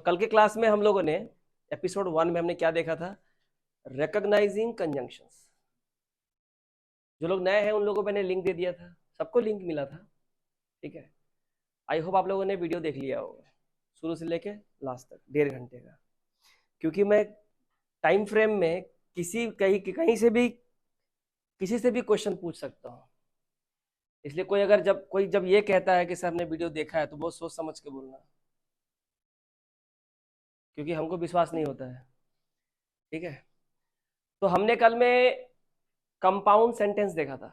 कल के क्लास में हम लोगों ने एपिसोड 1 में हमने क्या देखा था? Recognising conjunctions. जो लोग नए हैं उन लोगों को मैंने लिंक दे दिया था, सबको लिंक मिला था, ठीक है। आई होप आप लोगों ने वीडियो देख लिया होगा शुरू से लेके लास्ट तक, 1.5 घंटे का। क्योंकि मैं टाइम फ्रेम में कहीं से भी किसी से भी क्वेश्चन पूछ सकता हूँ, इसलिए कोई जब ये कहता है कि सर हमने वीडियो देखा है तो बहुत सोच समझ के बोलना, क्योंकि हमको विश्वास नहीं होता है, ठीक है। तो हमने कल में कंपाउंड सेंटेंस देखा था।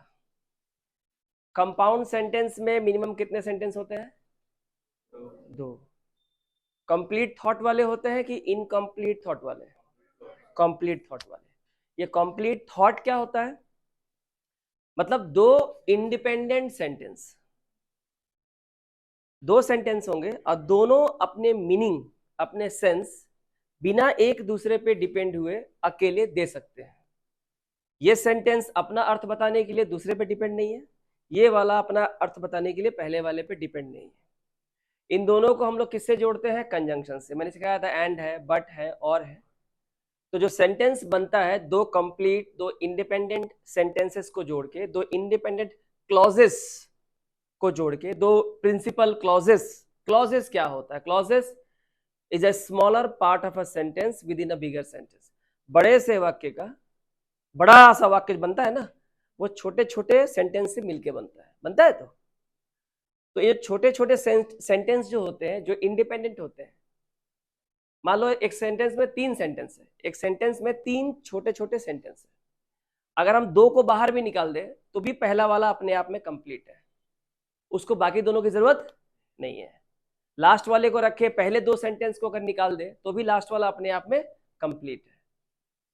कंपाउंड सेंटेंस में मिनिमम कितने सेंटेंस होते हैं? 2। कंप्लीट थॉट वाले होते हैं कि इनकम्प्लीट थॉट वाले? कंप्लीट थॉट वाले। ये कंप्लीट थॉट क्या होता है? मतलब 2 इंडिपेंडेंट सेंटेंस, 2 सेंटेंस होंगे और दोनों अपने मीनिंग, अपने सेंस बिना एक दूसरे पे डिपेंड हुए अकेले दे सकते हैं। ये सेंटेंस अपना अर्थ बताने के लिए दूसरे पे डिपेंड नहीं है, ये वाला अपना अर्थ बताने के लिए पहले वाले पे डिपेंड नहीं है। इन दोनों को हम लोग किससे जोड़ते हैं? कंजंक्शन से। मैंने सिखाया था एंड है, बट है, और है। तो जो सेंटेंस बनता है 2 कंप्लीट, 2 इंडिपेंडेंट सेंटेंसेस को जोड़ के, 2 इंडिपेंडेंट क्लॉजेस को जोड़ के, 2 प्रिंसिपल क्लॉजेस। क्लॉजेस क्या होता है? Clauses is a smaller part of a sentence with in a bigger sentence. बड़े से वाक्य का बड़ा सा वाक्य बनता है ना, वो छोटे छोटे सेंटेंस से मिलके बनता है। तो ये छोटे छोटे सेंटेंस जो होते हैं, जो इंडिपेंडेंट होते हैं, मान लो एक सेंटेंस में 3 सेंटेंस है, एक सेंटेंस में 3 छोटे छोटे सेंटेंस है। अगर हम 2 को बाहर भी निकाल दें तो भी पहला वाला अपने आप में कंप्लीट है, उसको बाकी दोनों की जरूरत नहीं है। लास्ट वाले को रखे, पहले 2 सेंटेंस को अगर निकाल दे तो भी लास्ट वाला अपने आप में कंप्लीट है।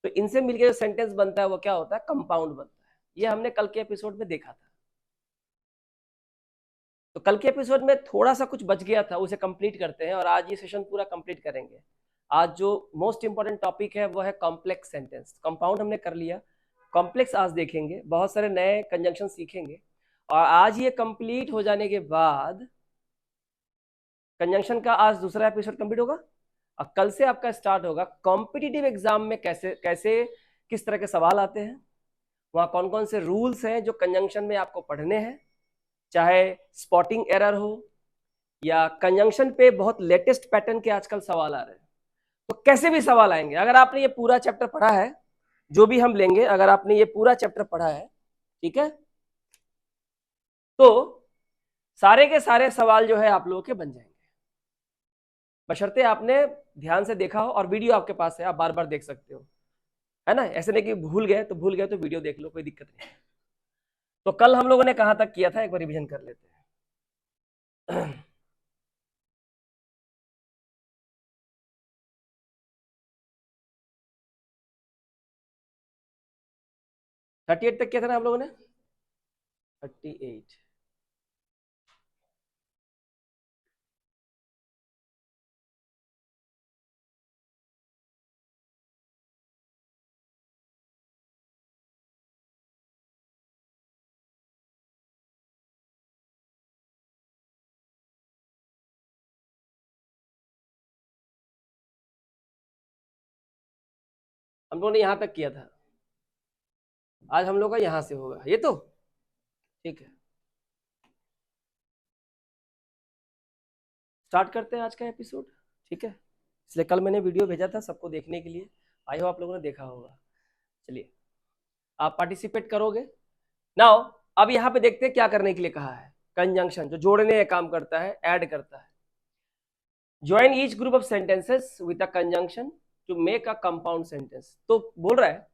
तो इनसे मिलकर जो सेंटेंस बनता है वो क्या होता है? कंपाउंड बनता है। ये हमने कल के एपिसोड में देखा था। तो कल के एपिसोड में थोड़ा सा कुछ बच गया था, उसे कंप्लीट करते हैं और आज ये सेशन पूरा कंप्लीट करेंगे। आज जो मोस्ट इंपॉर्टेंट टॉपिक है वो है कॉम्प्लेक्स सेंटेंस। कंपाउंड हमने कर लिया, कॉम्प्लेक्स आज देखेंगे, बहुत सारे नए कंजंक्शन सीखेंगे। और आज ये कंप्लीट हो जाने के बाद कंजंक्शन का आज दूसरा एपिसोड कंप्लीट होगा और कल से आपका स्टार्ट होगा कॉम्पिटिटिव एग्जाम में कैसे कैसे किस तरह के सवाल आते हैं, वहां कौन कौन से रूल्स हैं जो कंजंक्शन में आपको पढ़ने हैं, चाहे स्पॉटिंग एरर हो या कंजंक्शन पे बहुत लेटेस्ट पैटर्न के आजकल सवाल आ रहे हैं। तो कैसे भी सवाल आएंगे, अगर आपने ये पूरा चैप्टर पढ़ा है, जो भी हम लेंगे, अगर आपने ये पूरा चैप्टर पढ़ा है, ठीक है, तो सारे के सारे सवाल जो है आप लोगों के बन जाएंगे, बशर्ते आपने ध्यान से देखा हो और वीडियो आपके पास है, आप बार बार देख सकते हो, है ना। ऐसे नहीं कि भूल गए तो वीडियो देख लो, कोई दिक्कत नहीं। तो कल हम लोगों ने कहां तक किया था, एक बार रिवीजन कर लेते हैं। 38 तक किया था ना हम लोगों ने? 38। हम लोगों ने यहां तक किया था, आज हम लोग का यहां से होगा ये, तो ठीक है। स्टार्ट करते हैं आज का एपिसोड, ठीक है। इसलिए कल मैंने वीडियो भेजा था सबको देखने के लिए, आई होप आप लोगों ने देखा होगा। चलिए आप पार्टिसिपेट करोगे नाउ। अब यहाँ पे देखते हैं क्या करने के लिए कहा है। कंजंक्शन जो जोड़ने का काम करता है, ऐड करता है। Join each group of sentences with a conjunction to make a compound sentence. तो बोल रहा है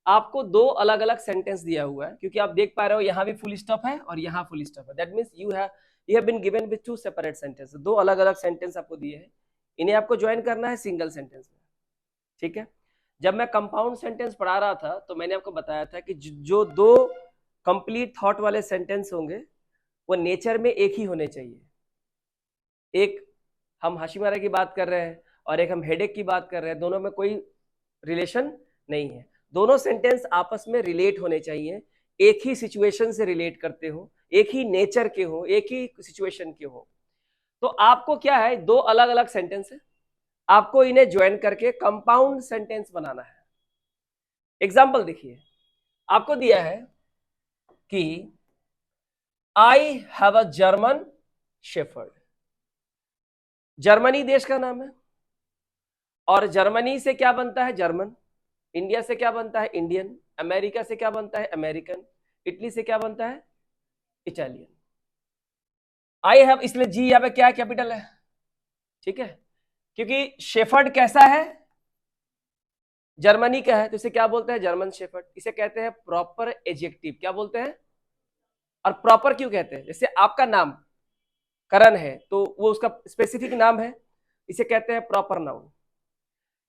आपको 2 अलग अलग सेंटेंस दिया हुआ है, क्योंकि आप देख पा रहे हो यहाँ भी फुल स्टॉप है और यहाँ फुल स्टॉप है। That means you have been given with 2 separate sentence. 2 अलग अलग सेंटेंस आपको दिए हैं, इन्हें आपको ज्वाइन करना है सिंगल सेंटेंस में, ठीक है। जब मैं कंपाउंड सेंटेंस पढ़ा रहा था तो मैंने आपको बताया था कि जो 2 कंप्लीट थॉट वाले सेंटेंस होंगे वो नेचर में एक ही होने चाहिए। एक हम हाशिमारा की बात कर रहे हैं और एक हम हेडेक की बात कर रहे हैं, दोनों में कोई रिलेशन नहीं है। दोनों सेंटेंस आपस में रिलेट होने चाहिए, एक ही सिचुएशन से रिलेट करते हो, एक ही नेचर के हो, एक ही सिचुएशन के हो। तो आपको क्या है, 2 अलग अलग सेंटेंस है, आपको इन्हें ज्वाइन करके कंपाउंड सेंटेंस बनाना है। एग्जाम्पल देखिए, आपको दिया है कि आई have a German shepherd. Germany देश का नाम है, और जर्मनी से क्या बनता है? जर्मन। इंडिया से क्या बनता है? इंडियन। अमेरिका से क्या बनता है? अमेरिकन। इटली से क्या बनता है? इटालियन। आई हैव, इसलिए जी यहाँ पे क्या कैपिटल है, ठीक है, क्योंकि शेफर्ड कैसा है? जर्मनी का है, तो इसे क्या बोलते हैं? German shepherd. इसे कहते हैं प्रॉपर एडजेक्टिव। क्या बोलते हैं? और प्रॉपर क्यों कहते हैं? जैसे आपका नाम करण है, तो वो उसका स्पेसिफिक नाम है, इसे कहते हैं प्रॉपर नाउन।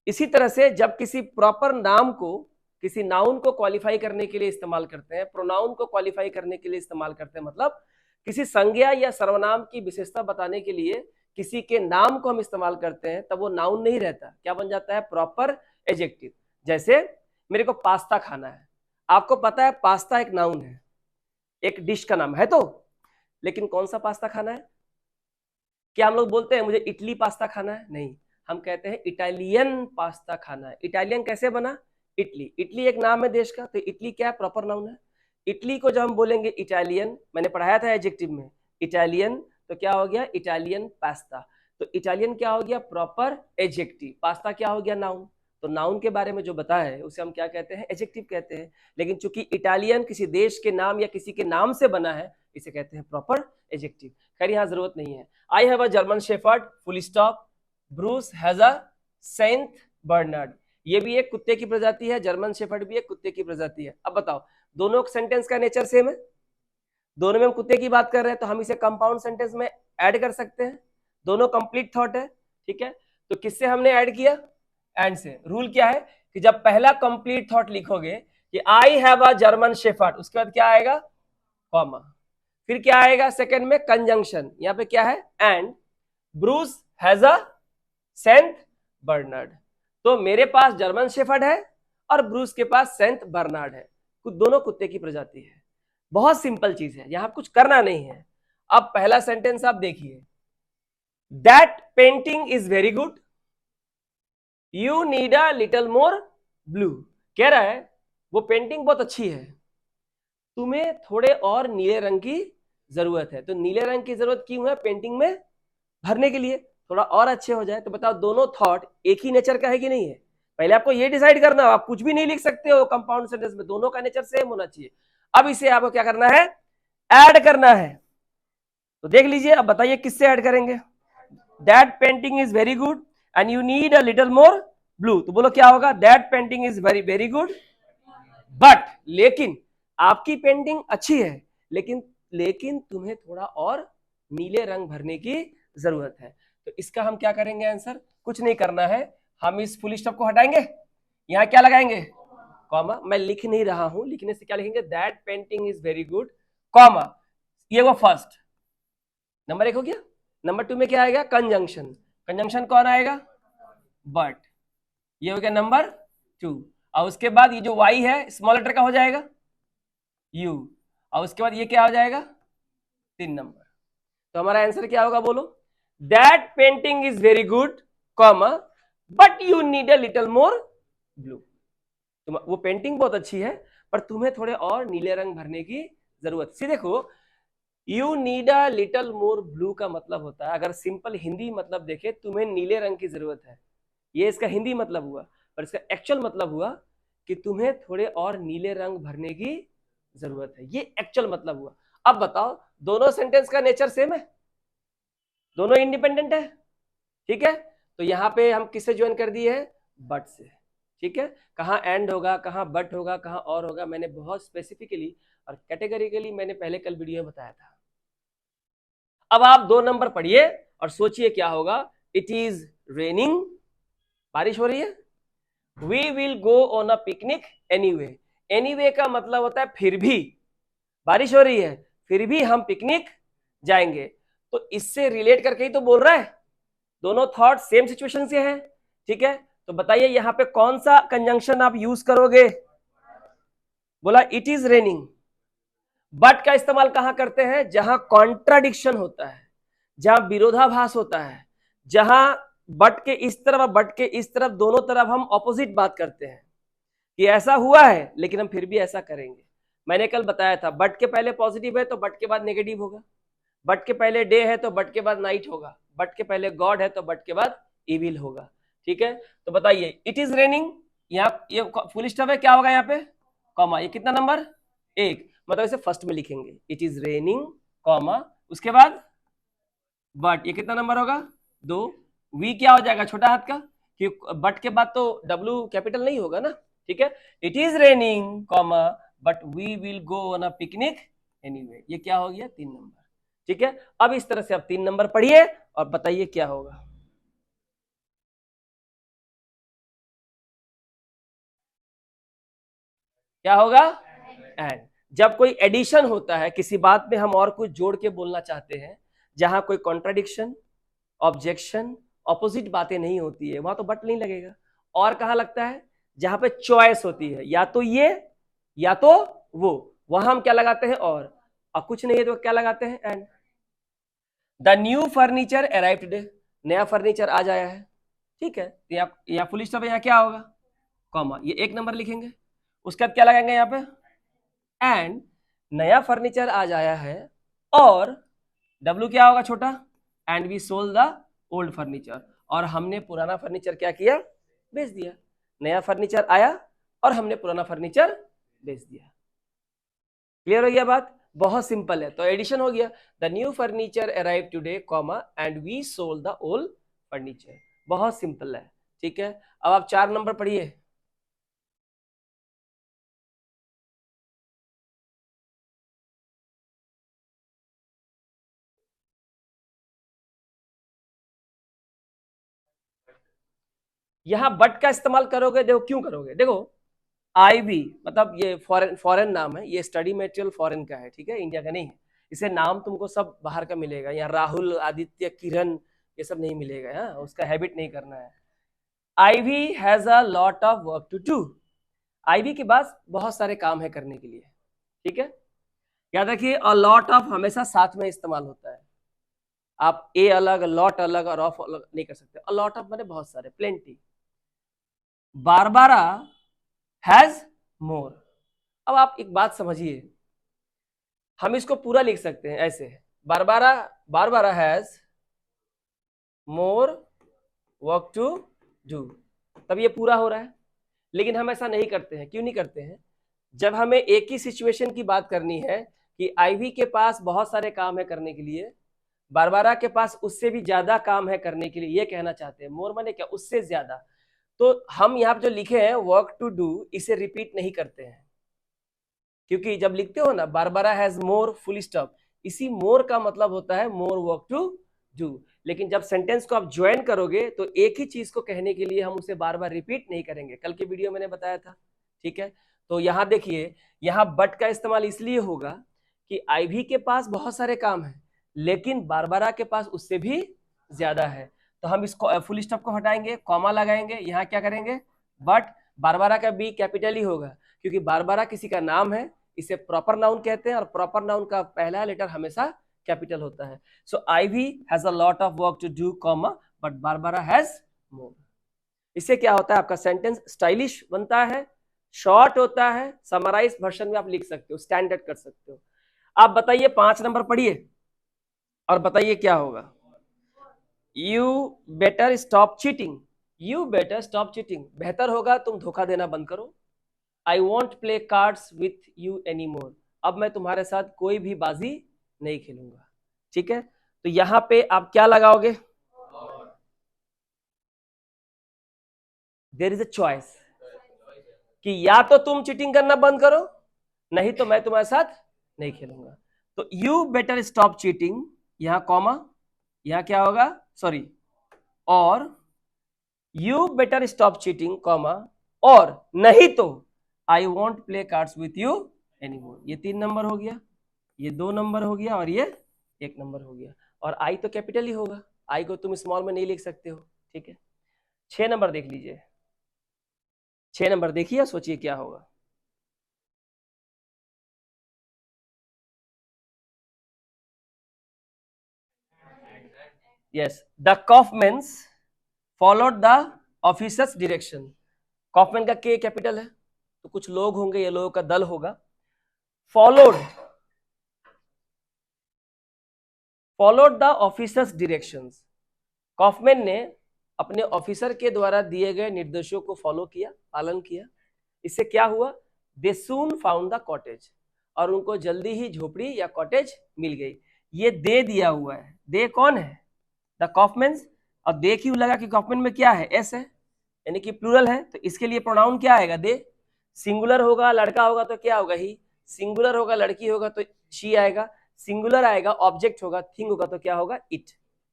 इसी तरह से जब किसी प्रॉपर नाम को किसी नाउन को क्वालिफाई करने के लिए इस्तेमाल करते हैं, प्रोनाउन को क्वालिफाई करने के लिए इस्तेमाल करते हैं, मतलब किसी संज्ञा या सर्वनाम की विशेषता बताने के लिए किसी के नाम को हम इस्तेमाल करते हैं, तब वो नाउन नहीं रहता, क्या बन जाता है? Proper adjective. जैसे मेरे को पास्ता खाना है, आपको पता है पास्ता एक नाउन है, एक डिश का नाम है, तो लेकिन कौन सा पास्ता खाना है? क्या हम लोग बोलते हैं मुझे इटली पास्ता खाना है? नहीं, हम कहते हैं इटालियन पास्ता खाना है। इटालियन कैसे बना? इटली। इटली एक नाम है देश का, तो इटली क्या है? प्रॉपर नाउन है। इटली को जब हम बोलेंगे इटालियन, मैंने पढ़ाया था एडजेक्टिव में इटालियन, तो क्या हो गया? Italian pasta. तो इटालियन क्या हो गया? Proper adjective. पास्ता क्या हो गया? नाउन। तो नाउन के बारे में जो बताया है उसे हम क्या कहते हैं? एडजेक्टिव कहते हैं। लेकिन चूंकि इटालियन किसी देश के नाम या किसी के नाम से बना है, इसे कहते हैं प्रॉपर एडजेक्टिव। खैर यहाँ जरूरत नहीं है। I have a German shepherd, full stop. Bruce has a Saint Bernard. ये भी एक कुत्ते की प्रजाति है, जर्मन शेफर्ड भी एक कुत्ते की प्रजाति है। अब बताओ, दोनों सेंटेंस का नेचर सेम है, दोनों में हम कुत्ते की बात कर रहे हैं, तो हम इसे कंपाउंड सेंटेंस में ऐड कर सकते हैं। दोनों कंप्लीट थॉट है, ठीक है। तो किससे हमने ऐड किया? एंड से। रूल क्या है कि जब पहला कंप्लीट थॉट लिखोगे कि आई हैव अ जर्मन शेफर्ड, उसके बाद क्या आएगा? कॉमा। फिर क्या आएगा सेकंड में? कंजंक्शन। यहाँ पे क्या है? And. Bruce has a Saint Bernard. तो मेरे पास जर्मन शेफर्ड है और ब्रूस के पास सेंट बर्नार्ड है, दोनों कुत्ते की प्रजाति है। बहुत सिंपल चीज है, यहां कुछ करना नहीं है। अब पहला सेंटेंस आप देखिए, that painting is very good, you need a little more blue. कह रहा है वो पेंटिंग बहुत अच्छी है, तुम्हें थोड़े और नीले रंग की जरूरत है। तो नीले रंग की जरूरत क्यों है? पेंटिंग में भरने के लिए, थोड़ा और अच्छे हो जाए। तो बताओ दोनों थॉट एक ही नेचर का है कि नहीं है? पहले आपको ये डिसाइड करना, आप कुछ भी नहीं लिख सकते हो कंपाउंड सेंटेंस में, दोनों का नेचर सेम होना चाहिए। अब इसे आपको क्या करना है? ऐड करना है। तो देख लीजिए, अब बताइए किससे ऐड करेंगे? That painting is very good and you need a little more blue. तो बोलो क्या होगा? That painting is very very good but, लेकिन आपकी पेंटिंग अच्छी है, लेकिन लेकिन तुम्हें थोड़ा और नीले रंग भरने की जरूरत है। तो इसका हम क्या करेंगे? आंसर कुछ नहीं करना है, हम इस फुल स्टॉप को हटाएंगे, यहां क्या लगाएंगे? कॉमा। मैं लिख नहीं रहा हूं, लिखने से क्या लिखेंगे? That painting is very good, comma. ये वो फर्स्ट, नंबर 1 हो गया। नंबर 2 में क्या आएगा? कंजंक्शन। कंजंक्शन कौन आएगा? बट। ये हो गया नंबर 2। और उसके बाद ये जो y है स्मॉल लेटर का हो जाएगा u, और उसके बाद ये क्या हो जाएगा? 3 नंबर। तो हमारा आंसर क्या होगा? बोलो, that painting is very good, comma, but you need a little more blue. वो पेंटिंग बहुत अच्छी है, पर तुम्हें थोड़े और नीले रंग भरने की जरूरत। सी देखो, you need a little more blue का मतलब होता है, अगर सिंपल हिंदी मतलब देखे, तुम्हें नीले रंग की जरूरत है, ये इसका हिंदी मतलब हुआ। पर इसका एक्चुअल मतलब हुआ कि तुम्हें थोड़े और नीले रंग भरने की जरूरत है, ये एक्चुअल मतलब हुआ। अब बताओ, दोनों सेंटेंस का नेचर सेम है, दोनों इंडिपेंडेंट है, ठीक है। तो यहां पे हम किससे ज्वाइन कर दिए हैं? बट से, ठीक है। कहाँ एंड होगा, कहाँ बट होगा, कहाँ और होगा, मैंने बहुत स्पेसिफिकली और कैटेगरिकली मैंने पहले कल वीडियो में बताया था। अब आप 2 नंबर पढ़िए और सोचिए क्या होगा। इट इज रेनिंग, बारिश हो रही है। We will go on a picnic anyway. Anyway का मतलब होता है फिर भी, बारिश हो रही है फिर भी हम पिकनिक जाएंगे। तो इससे रिलेट करके ही तो बोल रहा है, दोनों थॉट सेम सिचुएशन से है, ठीक है। तो बताइए यहां पे कौन सा कंजंक्शन आप यूज करोगे? बोला इट इज रेनिंग। बट का इस्तेमाल कहां करते हैं? जहां कॉन्ट्राडिक्शन होता है, जहां विरोधाभास होता है, जहां बट के इस तरफ और बट के इस तरफ, दोनों तरफ हम ऑपोजिट बात करते हैं कि ऐसा हुआ है लेकिन हम फिर भी ऐसा करेंगे। मैंने कल बताया था बट के पहले पॉजिटिव है तो बट के बाद नेगेटिव होगा, बट के पहले डे है तो बट के बाद नाइट होगा, बट के पहले गॉड है तो बट के बाद इविल होगा। ठीक है, तो बताइए इट इज रेनिंग, यहाँ ये फुल स्टॉप है, क्या होगा यहाँ पे कॉमा, ये कितना नंबर एक, मतलब इसे फर्स्ट में लिखेंगे इट इज रेनिंग कॉमा, उसके बाद बट, ये कितना नंबर होगा दो, वी क्या हो जाएगा छोटा हाथ का, कि बट के बाद तो डब्ल्यू कैपिटल नहीं होगा ना। ठीक है, it is raining comma but we will go on a picnic anyway, ये क्या हो गया 3 नंबर। ठीक है, अब इस तरह से आप 3 नंबर पढ़िए और बताइए क्या होगा। क्या होगा एंड, जब कोई एडिशन होता है किसी बात में, हम और कुछ जोड़ के बोलना चाहते हैं, जहां कोई कॉन्ट्राडिक्शन, ऑब्जेक्शन, ऑपोजिट बातें नहीं होती है, वहां तो बट नहीं लगेगा। और कहां लगता है, जहां पे चॉइस होती है, या तो ये या तो वो, वहां हम क्या लगाते हैं और कुछ नहीं है तो क्या लगाते हैं and. The new furniture arrive today, नया फर्नीचर आज आया है। ठीक है, तो यहाँ फुल स्टॉप है, यहाँ क्या होगा कॉमा, ये 1 नंबर लिखेंगे, उसके बाद क्या लगाएंगे यहाँ पे एंड, नया फर्नीचर आज आया है और डब्ल्यू क्या होगा छोटा, and we sold the old furniture, और हमने पुराना फर्नीचर क्या किया बेच दिया। नया फर्नीचर आया और हमने पुराना फर्नीचर बेच दिया। क्लियर हो गया बात, बहुत सिंपल है। तो एडिशन हो गया, the new furniture arrive today comma and we sold the old furniture, बहुत सिंपल है। ठीक है, अब आप 4 नंबर पढ़िए। यहां बट का इस्तेमाल करोगे, देखो क्यों करोगे, देखो आईवी मतलब ये फॉरेन फॉरेन नाम है, ये स्टडी मटेरियल फॉरेन का है, ठीक है, इंडिया का नहीं है। इसे नाम तुमको सब बाहर का मिलेगा, यहाँ राहुल, आदित्य, किरण, ये सब नहीं मिलेगा। हाँ, उसका हैबिट नहीं करना है। Ivy has a lot of work to do, Ivy के पास बहुत सारे काम है करने के लिए। ठीक है, याद रखिए अ लॉट ऑफ हमेशा साथ में इस्तेमाल होता है, आप ए अलग लॉट अलग और ऑफ अलग नहीं कर सकते। अ लॉट ऑफ मैंने बहुत सारे, प्लेंटी। बारबारा हैज मोर, अब आप एक बात समझिए, हम इसको पूरा लिख सकते हैं ऐसे, Barbara, Barbara has more work to do, तब ये पूरा हो रहा है। लेकिन हम ऐसा नहीं करते हैं, क्यों नहीं करते हैं, जब हमें एक ही सिचुएशन की बात करनी है कि आईवी के पास बहुत सारे काम है करने के लिए, बारबारा के पास उससे भी ज्यादा काम है करने के लिए, ये कहना चाहते हैं। मोर माने क्या, उससे ज्यादा। तो हम यहाँ पे जो लिखे हैं वर्क टू डू, इसे रिपीट नहीं करते हैं, क्योंकि जब लिखते हो ना Barbara has more full stop, इसी मोर का मतलब होता है मोर वर्क टू डू। लेकिन जब सेंटेंस को आप ज्वाइन करोगे तो एक ही चीज को कहने के लिए हम उसे बार बार रिपीट नहीं करेंगे, कल के वीडियो मैंने बताया था। ठीक है, तो यहाँ देखिए, यहाँ बट का इस्तेमाल इसलिए होगा कि आईवी के पास बहुत सारे काम है लेकिन बारबारा के पास उससे भी ज्यादा है। तो हम इसको फुल स्टॉप को हटाएंगे, कॉमा लगाएंगे, यहाँ क्या करेंगे बट, बारबारा का बी कैपिटल ही होगा क्योंकि बारबारा किसी का नाम है, इसे प्रॉपर नाउन कहते हैं और प्रॉपर नाउन का पहला लेटर हमेशा कैपिटल होता है। So Ivy has a lot of work to do comma but Barbara has more. इससे क्या होता है, आपका सेंटेंस स्टाइलिश बनता है, शॉर्ट होता है, समराइज वर्जन में आप लिख सकते हो, स्टैंडर्ड कर सकते हो। आप बताइए 5 नंबर पढ़िए और बताइए क्या होगा। You better stop cheating, you better stop cheating, बेहतर होगा तुम धोखा देना बंद करो। I want play cards with you any more, अब मैं तुम्हारे साथ कोई भी बाजी नहीं खेलूंगा। ठीक है, तो यहां पे आप क्या लगाओगे, देर इज अ चॉइस कि या तो तुम चीटिंग करना बंद करो, नहीं तो मैं तुम्हारे साथ नहीं खेलूंगा। तो यू बेटर स्टॉप चीटिंग, यहां कॉमा, यहां क्या होगा सॉरी, और you better stop cheating comma, और नहीं तो I want play cards with you any more. ये 3 नंबर हो गया, ये 2 नंबर हो गया और ये 1 नंबर हो गया। और आई तो कैपिटल ही होगा, आई को तुम स्मॉल में नहीं लिख सकते हो। ठीक है, 6 नंबर देख लीजिए, 6 नंबर देखिए, सोचिए क्या होगा। Yes, the Kaufmans followed the officers direction. Kaufman का के कैपिटल है, तो कुछ लोग होंगे, ये लोगों का दल होगा। Followed the officers directions. Kauffman ने अपने ऑफिसर के द्वारा दिए गए निर्देशों को फॉलो किया, पालन किया। इससे क्या हुआ? दे सून फाउंड द कॉटेज, और उनको जल्दी ही झोपड़ी या कॉटेज मिल गई। ये दे दिया हुआ है, दे कौन है? द कॉफमैन्स। और दे क्यों लगा कि कॉफमैन में क्या है? एस है, यानी कि प्लूरल है, तो इसके लिए प्रोनाउन क्या आएगा? दे। सिंगुलर होगा, लड़का होगा तो क्या होगा? ही। सिंगुलर होगा, लड़की होगा तो शी आएगा। सिंगुलर आएगा, ऑब्जेक्ट होगा, थिंग होगा तो क्या होगा? इट।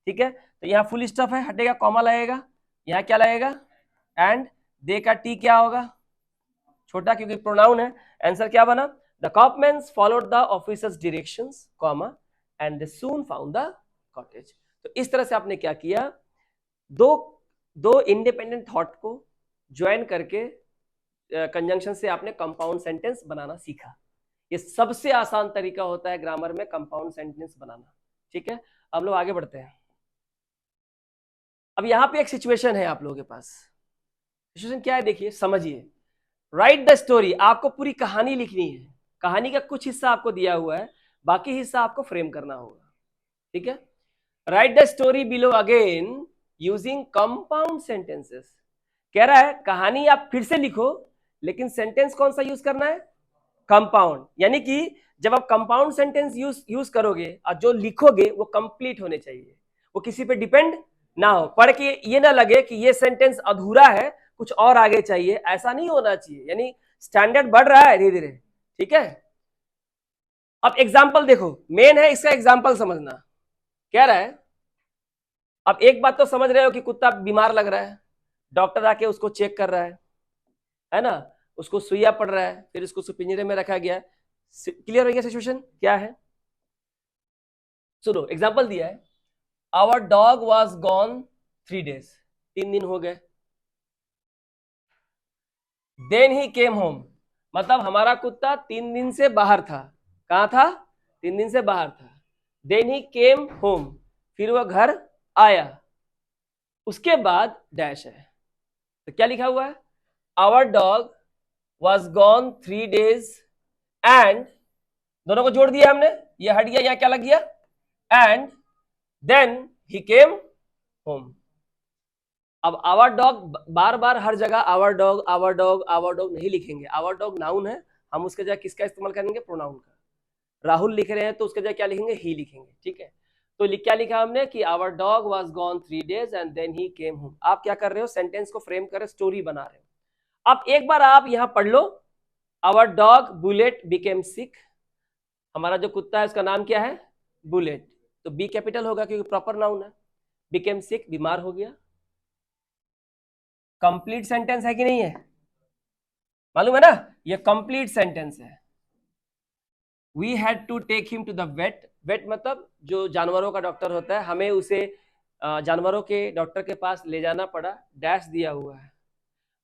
ठीक है, तो यहाँ फुल स्टॉप है, हटेगा, कॉमा लगेगा, यहाँ क्या लगेगा? एंड। दे का टी क्या होगा? छोटा, क्योंकि प्रोनाउन है। आंसर क्या बना? The Kaufmans followed the officers directions, comma, and they soon found the cottage. तो इस तरह से आपने क्या किया? दो इंडिपेंडेंट थॉट को ज्वाइन करके कंजंक्शन से आपने कंपाउंड सेंटेंस बनाना सीखा। ये सबसे आसान तरीका होता है ग्रामर में कंपाउंड सेंटेंस बनाना। ठीक है, अब लोग आगे बढ़ते हैं। अब यहां पे एक सिचुएशन है आप लोगों के पास। सिचुएशन क्या है? देखिए, समझिए। Right the story. आपको पूरी कहानी लिखनी है। कहानी का कुछ हिस्सा आपको दिया हुआ है, बाकी हिस्सा आपको फ्रेम करना होगा। ठीक है, right the story below again using compound sentences. कह रहा है कहानी आप फिर से लिखो, लेकिन सेंटेंस कौन सा यूज करना है? कंपाउंड। यानी कि जब आप कंपाउंड सेंटेंस यूज करोगे और जो लिखोगे वो कंप्लीट होने चाहिए, वो किसी पे डिपेंड ना हो। पढ़ के ये ना लगे कि ये सेंटेंस अधूरा है, कुछ और आगे चाहिए, ऐसा नहीं होना चाहिए। यानी स्टैंडर्ड बढ़ रहा है धीरे धीरे। ठीक है, अब एग्जाम्पल देखो, मेन है इसका एग्जाम्पल समझना। कह रहा है, अब एक बात तो समझ रहे हो कि कुत्ता बीमार लग रहा है, डॉक्टर आके उसको चेक कर रहा है ना, उसको सुइया पड़ रहा है, फिर उसको पिंजरे में रखा गया। क्लियर हो गया सिचुएशन क्या है? सुनो, एग्जाम्पल दिया है, our dog was gone 3 days। 3 दिन हो गए। देन ही केम होम, मतलब हमारा कुत्ता 3 दिन से बाहर था। कहां था? 3 दिन से बाहर था। देन ही केम होम, फिर वह घर आया। उसके बाद डैश है, तो क्या लिखा हुआ है? Our dog was gone 3 days and, दोनों को जोड़ दिया हमने, ये हट गया, यहां क्या लग गया? And then he came home. अब आवर डॉग बार बार हर जगह our dog our dog our dog नहीं लिखेंगे। आवर डॉग नाउन है, हम उसके जगह किसका इस्तेमाल करेंगे? प्रोनाउन का। राहुल लिख रहे हैं तो उसके जगह क्या लिखेंगे? ही लिखेंगे। ठीक है, तो क्या लिखा हमने कि our dog was gone 3 days and then he came home. आप क्या कर रहे हो? सेंटेंस को फ्रेम कर रहे हो, स्टोरी बना रहे हो। अब एक बार आप यहां पढ़ लो, आवर डॉग बुलेट बिकेम सिक। हमारा जो कुत्ता है उसका नाम क्या है? बुलेट। तो बी कैपिटल होगा क्योंकि प्रॉपर नाउन है। बिकेम सिक, बीमार हो गया। कंप्लीट सेंटेंस है कि नहीं है? मालूम है ना, ये कंप्लीट सेंटेंस है। We had to take him to the vet. Vet मतलब जो जानवरों का डॉक्टर होता है, हमें उसे जानवरों के डॉक्टर के पास ले जाना पड़ा। डैश दिया हुआ है,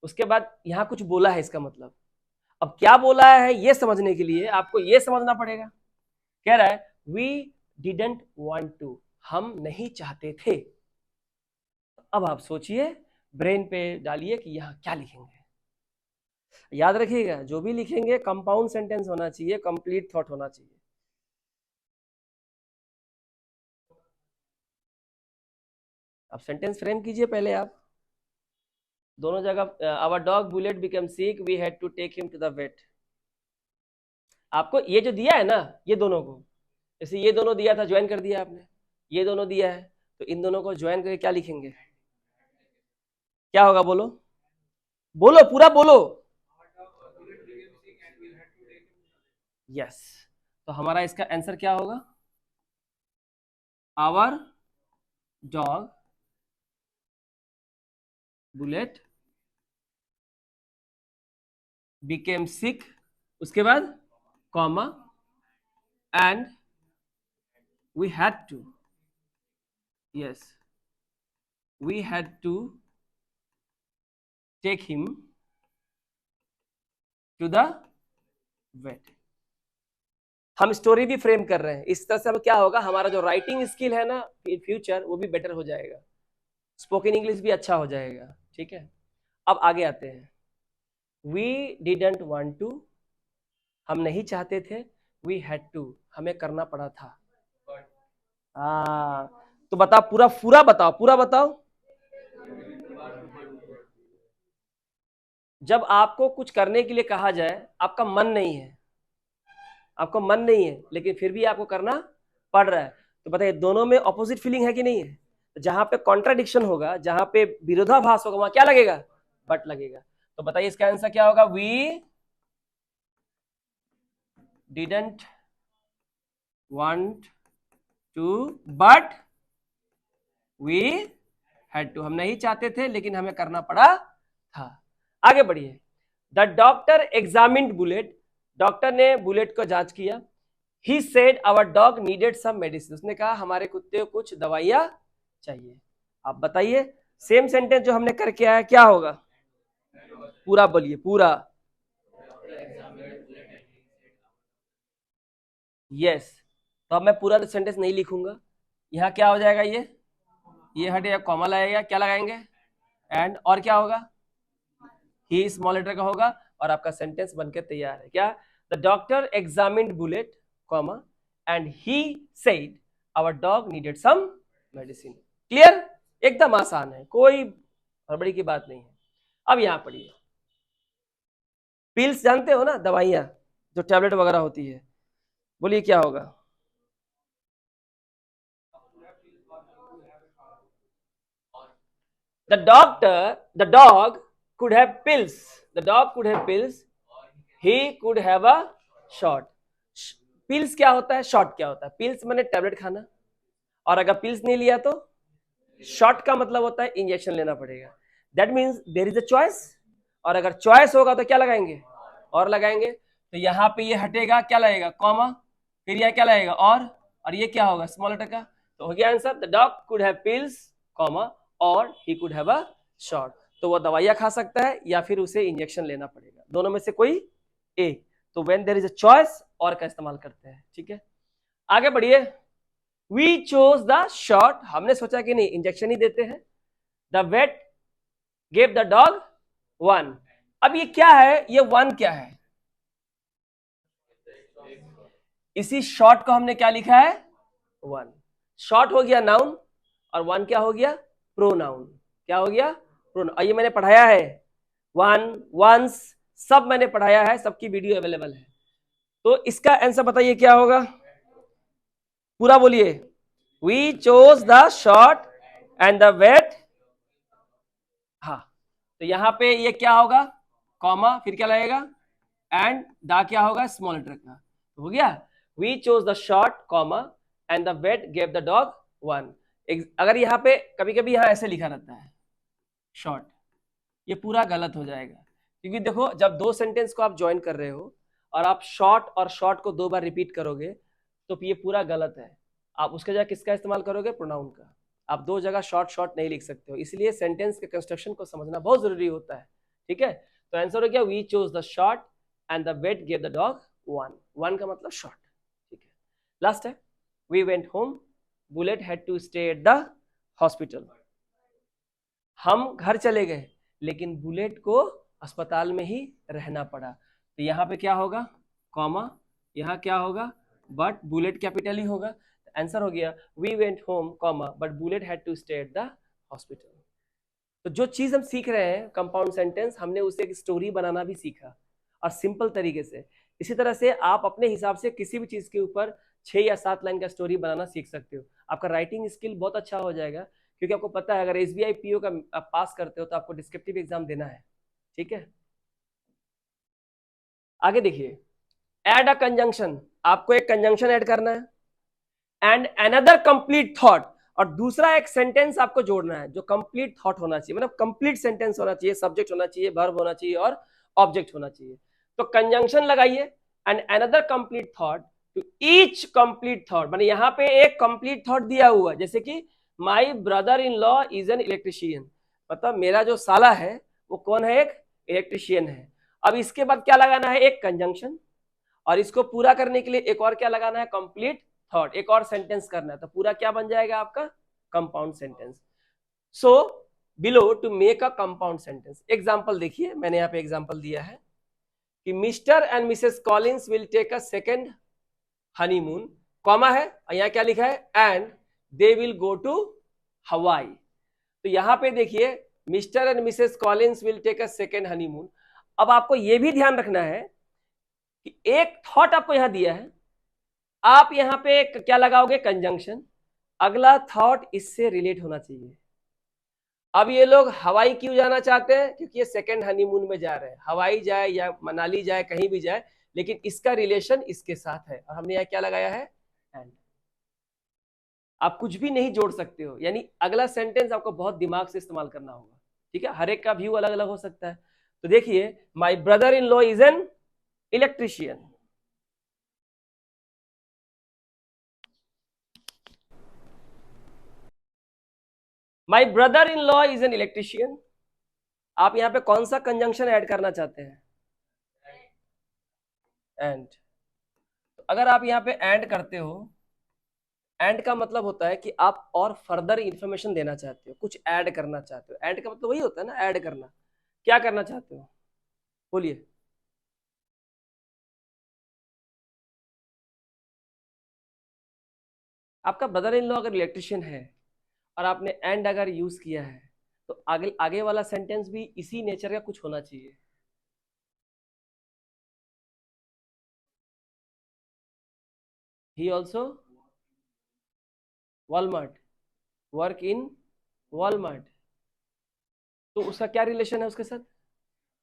उसके बाद यहां कुछ बोला है, इसका मतलब अब क्या बोला है ये समझने के लिए आपको ये समझना पड़ेगा। कह रहा है वी डिडंट वांट टू, हम नहीं चाहते थे। अब आप सोचिए, ब्रेन पे डालिए कि यहां क्या लिखेंगे। याद रखिएगा, जो भी लिखेंगे कंपाउंड सेंटेंस होना चाहिए, कंप्लीट थॉट होना चाहिए। अब सेंटेंस फ्रेम कीजिए पहले आप दोनों जगह। Our dog Bullet become sick, we had to take him to the vet. आपको ये जो दिया है ना, ये दोनों को, जैसे ये दोनों दिया था, ज्वाइन कर दिया आपने, ये दोनों दिया है, तो इन दोनों को ज्वाइन करके क्या लिखेंगे? क्या होगा? बोलो बोलो, पूरा बोलो। यस, तो हमारा इसका आंसर क्या होगा? Our dog Bullet became sick, उसके बाद comma, and we had to, yes, we had to take him to the vet. हम स्टोरी भी फ्रेम कर रहे हैं। इस तरह से हम क्या होगा, हमारा जो राइटिंग स्किल है ना फ्यूचर, वो भी बेटर हो जाएगा। स्पोकन इंग्लिश भी अच्छा हो जाएगा, ठीक है। अब आगे आते हैं, वी डिडंट वांट टू, हम नहीं चाहते थे, वी हैड टू, हमें करना पड़ा था। हाँ, तो बताओ, पूरा पूरा बताओ, पूरा बताओ। जब आपको कुछ करने के लिए कहा जाए, आपका मन नहीं है, आपको मन नहीं है, लेकिन फिर भी आपको करना पड़ रहा है, तो बताइए दोनों में ऑपोजिट फीलिंग है कि नहीं है? जहां पे कॉन्ट्राडिक्शन होगा, जहां पे विरोधाभास होगा, वहां क्या लगेगा? बट लगेगा। तो बताइए इसका आंसर क्या होगा? We didn't want to but we had to, हम नहीं चाहते थे लेकिन हमें करना पड़ा था। आगे बढ़िए, the doctor examined Bullet, doctor ने बुलेट को जांच किया। He said our dog needed some medicine, उसने कहा हमारे कुत्ते को कुछ दवाइयां चाहिए। आप बताइए सेम सेंटेंस जो हमने करके आया क्या होगा? पूरा बोलिए, पूरा। यस, तो अब मैं पूरा सेंटेंस नहीं लिखूंगा, यहाँ क्या हो जाएगा, ये हटेगा, कॉमा लगेगा, क्या लगाएंगे? एंड, और क्या होगा? ही स्मॉल लेटर का होगा, और आपका सेंटेंस बनकर तैयार है। क्या? The doctor examined Bullet, comma, and he said our dog needed some medicine. Clear? एकदम आसान है, कोई हड़बड़ी की बात नहीं है। अब यहां पढ़िए, पिल्स जानते हो ना, दवाइयां जो टैबलेट वगैरह होती है, बोलिए क्या होगा? The doctor, the dog could have pills. The dog could have pills. He could have a shot. Pills क्या होता है, शॉट क्या होता है? पिल्स मैंने टैबलेट खाना, और अगर पिल्स नहीं लिया तो शॉट का मतलब होता है इंजेक्शन लेना पड़ेगा। That means there is a choice, और अगर चॉइस होगा तो क्या लगाएंगे? और लगाएंगे। तो यहाँ पे ये हटेगा, क्या लगेगा? कॉमा, फिर यह क्या लगेगा? और ये क्या होगा? स्मॉल लेटर का। तो हो गया answer, the dog could have pills, comma, और he could have a shot. तो वो दवाइयां खा सकता है या फिर उसे इंजेक्शन लेना पड़ेगा, दोनों में से कोई एक। तो when there is a choice, और का इस्तेमाल करते हैं, ठीक है। आगे बढ़िए, वी चोज द शॉट, हमने सोचा कि नहीं इंजेक्शन ही देते हैं। The vet gave the dog one. अब ये क्या है, ये वन क्या है? इसी शॉर्ट को हमने क्या लिखा है? वन। शॉर्ट हो गया नाउन, और वन क्या हो गया? प्रोनाउन। क्या हो गया? प्रोनाउन। ये मैंने पढ़ाया है, वन, वंस, सब मैंने पढ़ाया है, सबकी वीडियो अवेलेबल है। तो इसका आंसर बताइए क्या होगा? पूरा बोलिए। We chose the shot and the vet. हाँ, तो यहां पे ये क्या होगा? कॉमा, फिर क्या लगेगा? एंड द क्या होगा? स्मॉल लेटर का। तो हो गया, we chose the shot, comma, and the vet gave the dog one. अगर यहाँ पे कभी कभी यहाँ ऐसे लिखा रहता है शॉर्ट, ये पूरा गलत हो जाएगा, क्योंकि देखो जब दो सेंटेंस को आप ज्वाइन कर रहे हो और आप शॉर्ट और शॉर्ट को दो बार रिपीट करोगे तो ये पूरा गलत है। आप उसके जगह किसका इस्तेमाल करोगे? प्रोनाउन का। आप दो जगह शॉर्ट शॉर्ट नहीं लिख सकते हो, इसलिए सेंटेंस के कंस्ट्रक्शन को समझना बहुत जरूरी होता है, ठीक है। तो आंसर हो गया, we chose the shot and the vet gave the dog one. One का मतलब शॉर्ट, ठीक है। लास्ट है, we went home, Bullet had to stay at the hospital. हम घर चले गए लेकिन बुलेट को अस्पताल में ही रहना पड़ा। तो यहाँ पे क्या होगा? कॉमा, यहाँ क्या होगा? बट, बुलेट कैपिटल ही होगा। आंसर हो गया, we went home, comma, but bullet had to stay at the hospital. तो जो चीज हम सीख रहे हैं कंपाउंड सेंटेंस, हमने उसे एक स्टोरी बनाना भी सीखा, और सिंपल तरीके से। इसी तरह से आप अपने हिसाब से किसी भी चीज के ऊपर 6 या 7 लाइन का स्टोरी बनाना सीख सकते हो। आपका राइटिंग स्किल बहुत अच्छा हो जाएगा, क्योंकि आपको पता है अगर SBI PO का आप पास करते हो तो आपको डिस्क्रिप्टिव एग्जाम देना है, ठीक है। आगे देखिए, एड अ कंजंक्शन, आपको एक कंजंक्शन ऐड करना है, एंड अनदर कंप्लीट थॉट, और दूसरा एक सेंटेंस आपको जोड़ना है जो कंप्लीट थॉट होना चाहिए, मतलब कंप्लीट सेंटेंस होना चाहिए, सब्जेक्ट होना चाहिए, वर्ब होना चाहिए, और ऑब्जेक्ट होना चाहिए। तो कंजंक्शन लगाइए, and another complete thought to each complete thought, माने यहां पे एक कंप्लीट थॉट दिया हुआ, जैसे कि my brother in law is an electrician, मतलब मेरा जो साला है वो कौन है? एक इलेक्ट्रिशियन है। अब इसके बाद क्या लगाना है? एक कंजंक्शन, और इसको पूरा करने के लिए एक और क्या लगाना है? कंप्लीट थॉट, एक और सेंटेंस करना है। तो पूरा क्या बन जाएगा आपका? Compound sentence. So below to make a compound sentence. Example देखिए, मैंने यहाँ पे एग्जाम्पल दिया है कि mister and missus Collins will take a second honeymoon, comma है, यहाँ क्या लिखा है, and they will go to Hawaii. तो यहाँ पे देखिए mister and missus Collins will take a second honeymoon. अब आपको यह भी ध्यान रखना है कि एक थॉट आपको यहां दिया है, आप यहां पे क्या लगाओगे, कंजंक्शन, अगला थॉट इससे रिलेट होना चाहिए। अब ये लोग हवाई क्यों जाना चाहते हैं, क्योंकि ये सेकेंड हनीमून में जा रहे हैं, हवाई जाए या मनाली जाए कहीं भी जाए, लेकिन इसका रिलेशन इसके साथ है, और हमने यहाँ क्या लगाया है, एंड। आप कुछ भी नहीं जोड़ सकते हो, यानी अगला सेंटेंस आपको बहुत दिमाग से इस्तेमाल करना होगा, ठीक है, हर एक का व्यू अलग अलग हो सकता है। तो देखिए, my brother in law is an electrician, my brother in law is an electrician. आप यहां पे कौन सा कंजंक्शन ऐड करना चाहते हैं, एंड। तो अगर आप यहां पे एंड करते हो, एंड का मतलब होता है कि आप और फर्दर इंफॉर्मेशन देना चाहते हो, कुछ ऐड करना चाहते हो, एंड का मतलब वही होता है ना, ऐड करना। क्या करना चाहते हो, बोलिए। आपका ब्रदर इन लॉ अगर इलेक्ट्रिशियन है और आपने एंड अगर यूज किया है, तो आगे आगे वाला सेंटेंस भी इसी नेचर का कुछ होना चाहिए। He also Walmart, work in Walmart, तो उसका क्या रिलेशन है उसके साथ,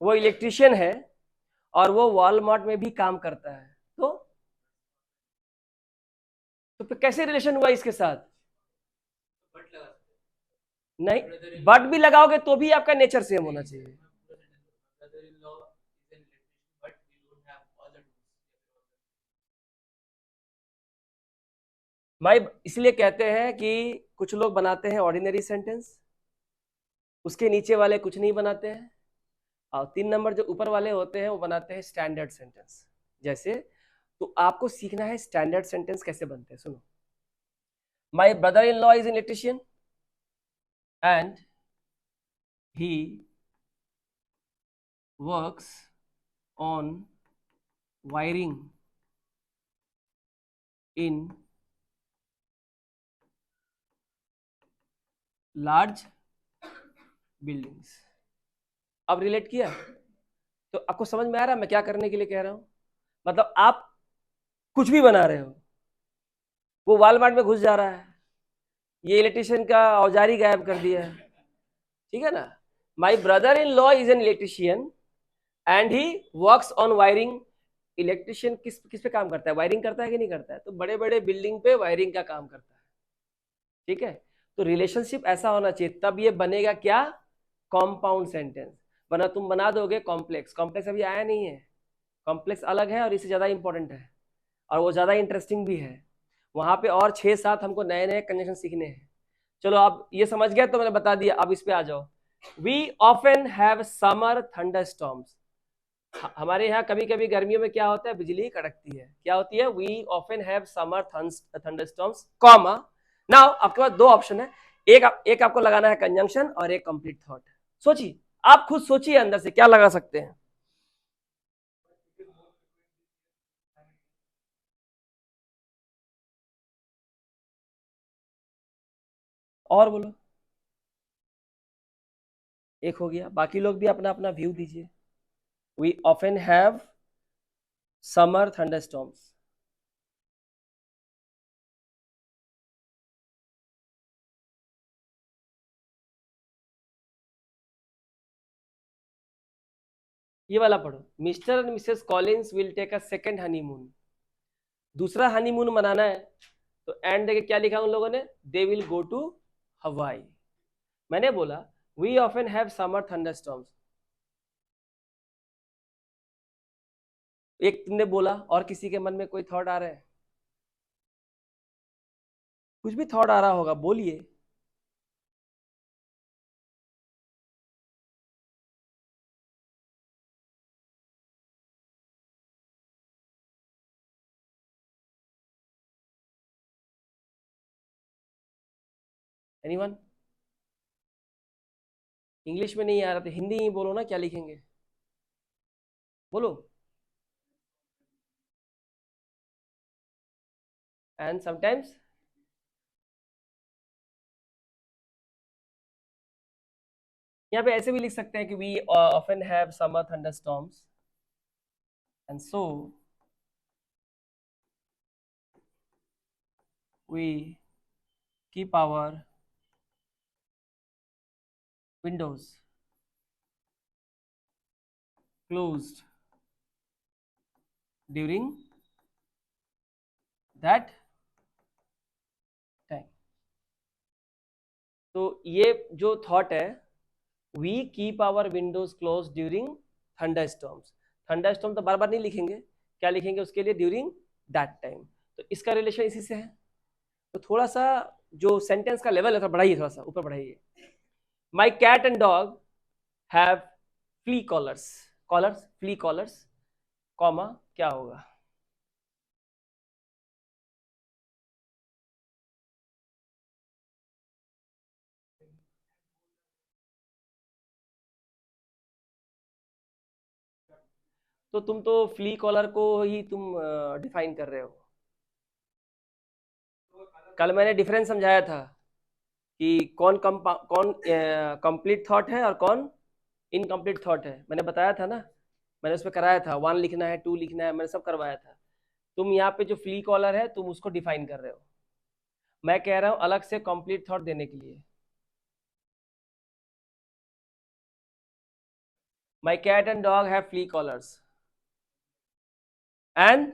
वो इलेक्ट्रिशियन है और वो वॉलमार्ट में भी काम करता है, तो फिर कैसे रिलेशन हुआ इसके साथ, नहीं, बट भी लगाओगे तो भी आपका नेचर सेम होना चाहिए। भाई इसलिए कहते हैं कि कुछ लोग बनाते हैं ऑर्डिनरी सेंटेंस, उसके नीचे वाले कुछ नहीं बनाते हैं, और 3 नंबर जो ऊपर वाले होते हैं वो बनाते हैं स्टैंडर्ड सेंटेंस। जैसे, तो आपको सीखना है स्टैंडर्ड सेंटेंस कैसे बनते हैं, सुनो। My brother in law is an electrician and he works on wiring in large buildings. अब रिलेट किया, तो आपको समझ में आ रहा है मैं क्या करने के लिए कह रहा हूं, मतलब आप कुछ भी बना रहे हो, वो वॉलमार्ट में घुस जा रहा है, ये इलेक्ट्रिशियन का औजार ही गायब कर दिया है, ठीक है ना। My brother in law is an electrician and he works on wiring. Electrician किस किस पे काम करता है, वायरिंग करता है कि नहीं करता है, तो बड़े बड़े बिल्डिंग पे वायरिंग का काम करता है, ठीक है। तो रिलेशनशिप ऐसा होना चाहिए, तब ये बनेगा क्या, कॉम्पाउंड सेंटेंस। वरना तुम बना दोगे कॉम्प्लेक्स, कॉम्प्लेक्स अभी आया नहीं है, कॉम्प्लेक्स अलग है और इससे ज्यादा इंपॉर्टेंट है, और वो ज्यादा इंटरेस्टिंग भी है, वहां पे और 6-7 हमको नए नए कंजंक्शन सीखने हैं। चलो आप ये समझ गए तो मैंने बता दिया, अब इस पे आ जाओ। We often have summer thunderstorms. हमारे यहाँ कभी कभी गर्मियों में क्या होता है, बिजली कड़कती है, क्या होती है, we often have summer thunderstorms, comma. Now आपके पास दो ऑप्शन है, एक आपको लगाना है कंजंक्शन और एक कंप्लीट थॉट। सोचिए, आप खुद सोचिए अंदर से क्या लगा सकते हैं। और बोलो, एक हो गया, बाकी लोग भी अपना अपना व्यू दीजिए। We often have summer thunderstorms. ये वाला पढ़ो, mister and missus Collins will take a second honeymoon. दूसरा हनीमून मनाना है, तो एंड देखे क्या लिखा उन लोगों ने, दे विल गो टू हवाई। मैंने बोला we often have summer thunderstorms, एक तुमने बोला, और किसी के मन में कोई थॉट आ रहा है, कुछ भी थॉट आ रहा होगा बोलिए। एनीवन? इंग्लिश में नहीं आ रहा तो हिंदी ही बोलो ना, क्या लिखेंगे, बोलो। एंड समटाइम्स, यहाँ पे ऐसे भी लिख सकते हैं कि we often have summer thunderstorms and so we keep our windows closed during that time. तो ये जो थॉट है, we keep our windows close during thunderstorms, thunderstorm तो बार बार नहीं लिखेंगे, क्या लिखेंगे उसके लिए, ड्यूरिंग दैट टाइम। तो इसका रिलेशन इसी से है। तो थोड़ा सा जो सेंटेंस का लेवल है थोड़ा बढ़ाइए, थोड़ा सा ऊपर बढ़ाइए। My cat and dog have flea collars, collars flea collars, comma क्या होगा, तो तुम तो फ्ली कॉलर को ही तुम डिफाइन कर रहे हो। कल मैंने डिफरेंस समझाया था कि कौन कंप्लीट थॉट है और कौन इनकम्प्लीट थॉट है, मैंने बताया था ना, मैंने उसमें कराया था, 1 लिखना है, 2 लिखना है, मैंने सब करवाया था। तुम यहाँ पे जो फ्ली कॉलर है तुम उसको डिफाइन कर रहे हो, मैं कह रहा हूँ अलग से कंप्लीट थॉट देने के लिए। My cat and dog have flea collars and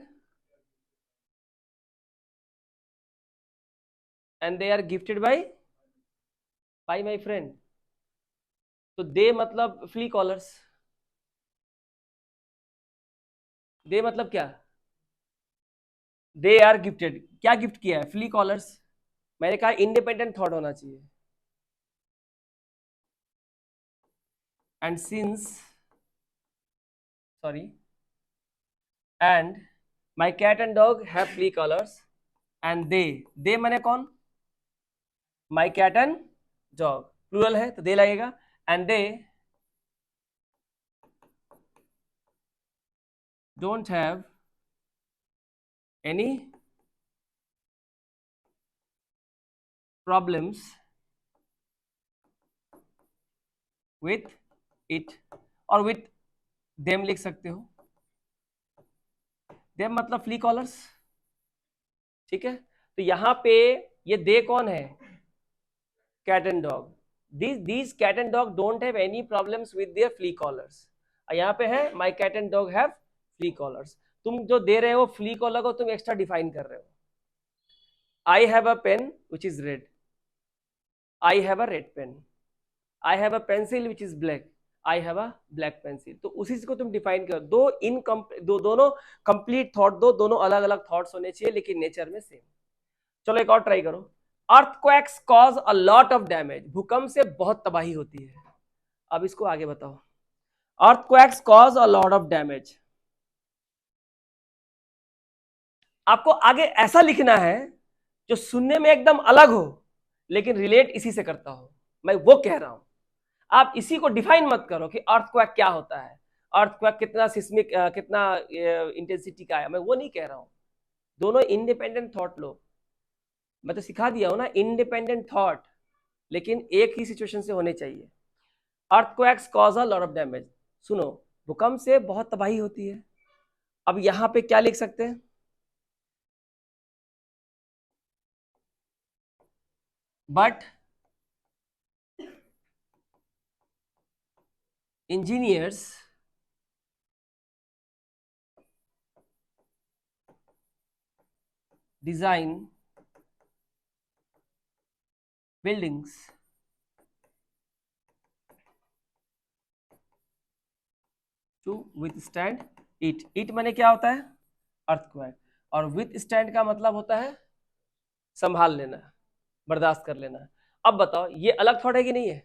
they are gifted by my friend. तो दे मतलब फ्ली कॉलर्स, दे मतलब क्या, दे आर गिफ्टेड, क्या गिफ्ट किया है, फ्ली कॉलर्स। मैंने कहा इंडिपेंडेंट थॉट होना चाहिए। And since, sorry, and my cat and dog have flea collars and they माने कौन, my cat and dog, plural है तो दे लगेगा, and they don't have any problems with it, और with them लिख सकते हो, them मतलब फ्ली कॉलर्स, ठीक है। तो यहाँ पे ये दे कौन है, cat and dog, these cat and dog don't have any problems with their flea collars। यहाँ पे है my cat and dog have flea collars, तुम जो दे रहे हो फ्ली कॉलर को तुम एक्स्ट्रा डिफाइन कर रहे हो। I have a pen which is red, I have a red pen, I have a pencil which is black, I have a black pencil। तो उसी को तुम डिफाइन करो, दोनों कंप्लीट थॉट दो, दोनों अलग अलग थॉट्स होने चाहिए लेकिन नेचर में सेम। चलो एक और ट्राई करो। Earthquakes cause a lot of damage, भूकंप से बहुत तबाही होती है। अब इसको आगे बताओ, earthquakes cause a lot of damage, आपको आगे ऐसा लिखना है जो सुनने में एकदम अलग हो लेकिन रिलेट इसी से करता हो, मैं वो कह रहा हूं। आप इसी को डिफाइन मत करो कि अर्थक्वेक क्या होता है, अर्थक्वेक कितना सिस्मिक कितना इंटेंसिटी का है, मैं वो नहीं कह रहा हूं। दोनों इंडिपेंडेंट थॉट लो, मैं तो सिखा दिया हूं ना इंडिपेंडेंट थॉट, लेकिन एक ही सिचुएशन से होने चाहिए। Earthquakes cause a lot of damage, सुनो, भूकंप से बहुत तबाही होती है। अब यहां पे क्या लिख सकते हैं, but engineers design buildings to withstand it, it माने क्या होता है, अर्थक्वेक, और विथस्टैंड का मतलब होता है संभाल लेना, बर्दाश्त कर लेना। अब बताओ ये अलग थॉट है कि नहीं है,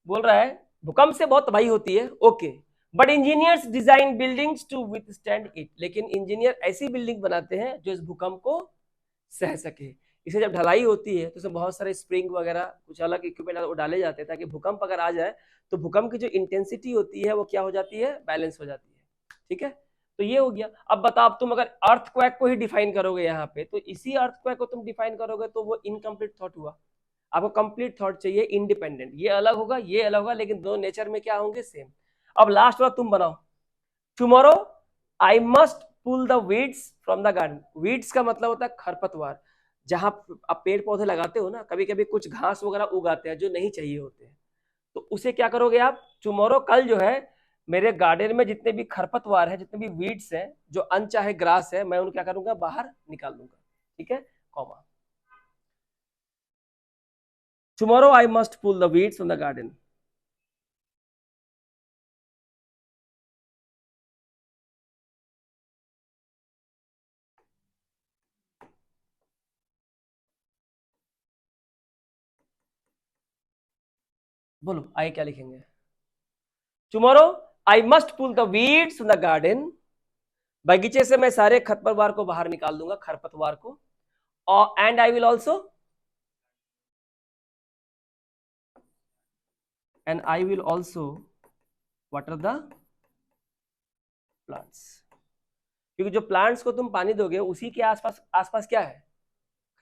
बोल रहा है भूकंप से बहुत तबाही होती है, okay, but engineers design buildings to withstand it, लेकिन इंजीनियर ऐसी बिल्डिंग बनाते हैं जो इस भूकंप को सह सके। इसे जब ढलाई होती है तो उसमें बहुत सारे स्प्रिंग वगैरह कुछ अलग इक्विपमेंट वो डाले जाते हैं ताकि भूकंप अगर आ जाए तो भूकंप की जो इंटेंसिटी होती है वो क्या हो जाती है, बैलेंस हो जाती है। ठीक है, तो ये हो गया। अब बताओ, तुम अगर अर्थक्वेक को ही डिफाइन करोगे यहाँ पे, तो इसी अर्थक्वेक को तुम डिफाइन करोगे तो वो इनकम्प्लीट थॉट हुआ। आपको कंप्लीट थॉट चाहिए इंडिपेंडेंट, ये अलग होगा ये अलग होगा, लेकिन दोनों नेचर में क्या होंगे, सेम। अब लास्ट वाला तुम बनाओ, tomorrow I must pull the weeds from the garden. Weeds का मतलब होता है खरपतवार। जहां आप पेड़ पौधे लगाते हो ना, कभी कभी कुछ घास वगैरह उगाते हैं जो नहीं चाहिए होते हैं, तो उसे क्या करोगे आप, टुमारो कल जो है मेरे गार्डन में जितने भी खरपतवार है, जितने भी वीड्स हैं, जो अनचाहे ग्रास है, मैं उनको क्या करूंगा, बाहर निकाल दूंगा। ठीक है, comma, tomorrow I must pull the weeds from the garden. बोलो आगे क्या लिखेंगे, tomorrow I must pull the weeds from the garden, बगीचे से मैं सारे खरपतवार को बाहर निकाल दूंगा, खरपतवार को, और and I will also, and I will also water the plants. क्योंकि जो प्लांट्स को तुम पानी दोगे उसी के आसपास आसपास क्या है,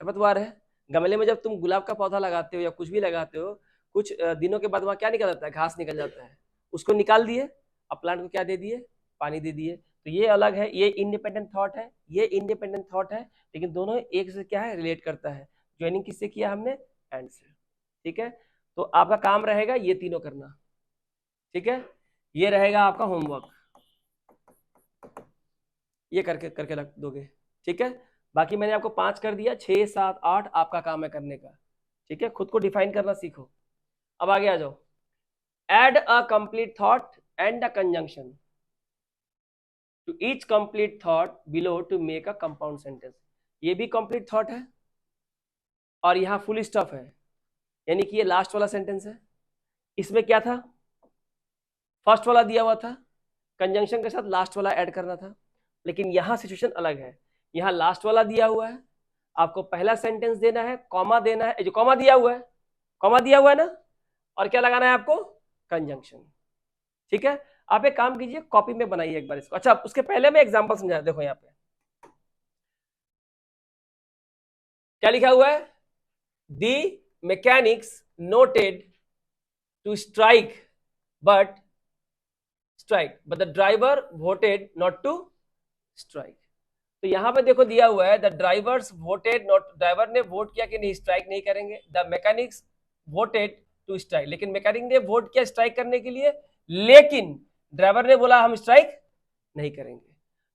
खरपतवार है। गमले में जब तुम गुलाब का पौधा लगाते हो या कुछ भी लगाते हो, कुछ दिनों के बाद वहां क्या निकल जाता है, घास निकल जाता है, उसको निकाल दिए, अब प्लांट को क्या दे दिए, पानी दे दिए। तो ये अलग है, ये इंडिपेंडेंट थॉट है, ये इंडिपेंडेंट थॉट है, लेकिन दोनों एक से क्या है, रिलेट करता है। ज्वाइनिंग किससे किया हमने, एंड से। ठीक है, तो आपका काम रहेगा ये तीनों करना। ठीक है, ये रहेगा आपका होमवर्क, ये करके करके रख दोगे। ठीक है, बाकी मैंने आपको 5 कर दिया, 6 7 8 आपका काम है करने का। ठीक है, खुद को डिफाइन करना सीखो। अब आगे आ जाओ, add a complete thought and a conjunction to each complete thought below to make a compound sentence. ये भी कंप्लीट थॉट है और यहाँ फुल स्टॉप है, यानी कि ये लास्ट वाला सेंटेंस है। इसमें क्या था, फर्स्ट वाला दिया हुआ था, कंजंक्शन के साथ लास्ट वाला ऐड करना था, लेकिन यहाँ सिचुएशन अलग है। यहाँ लास्ट वाला दिया हुआ है, आपको पहला सेंटेंस देना है, कॉमा देना है, जो कॉमा दिया हुआ है, कॉमा दिया हुआ है ना, और क्या लगाना है आपको, कंजंक्शन। ठीक है, आप एक काम कीजिए, कॉपी में बनाइए एक बार इसको। अच्छा, उसके पहले मैं एग्जांपल समझा, देखो यहाँ पे क्या लिखा हुआ है, the mechanics noted to strike but the driver voted not to strike. तो यहाँ पे देखो दिया हुआ है, the drivers voted not, driver ने वोट किया कि नहीं स्ट्राइक नहीं करेंगे, the mechanics voted to strike, लेकिन मैकेनिक ने वोट किया स्ट्राइक करने के लिए, लेकिन ड्राइवर ने बोला हम स्ट्राइक नहीं करेंगे।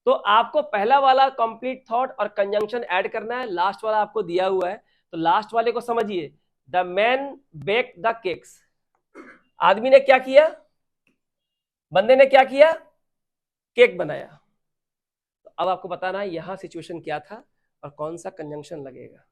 तो आपको पहला वाला कंप्लीट थॉट और कंजंक्शन ऐड करना है, लास्ट वाला आपको दिया हुआ है, तो लास्ट वाले को समझिए, the man bake the cakes. आदमी ने क्या किया, बंदे ने क्या किया, केक बनाया। तो अब आपको बताना है यहां सिचुएशन क्या था और कौन सा कंजंक्शन लगेगा।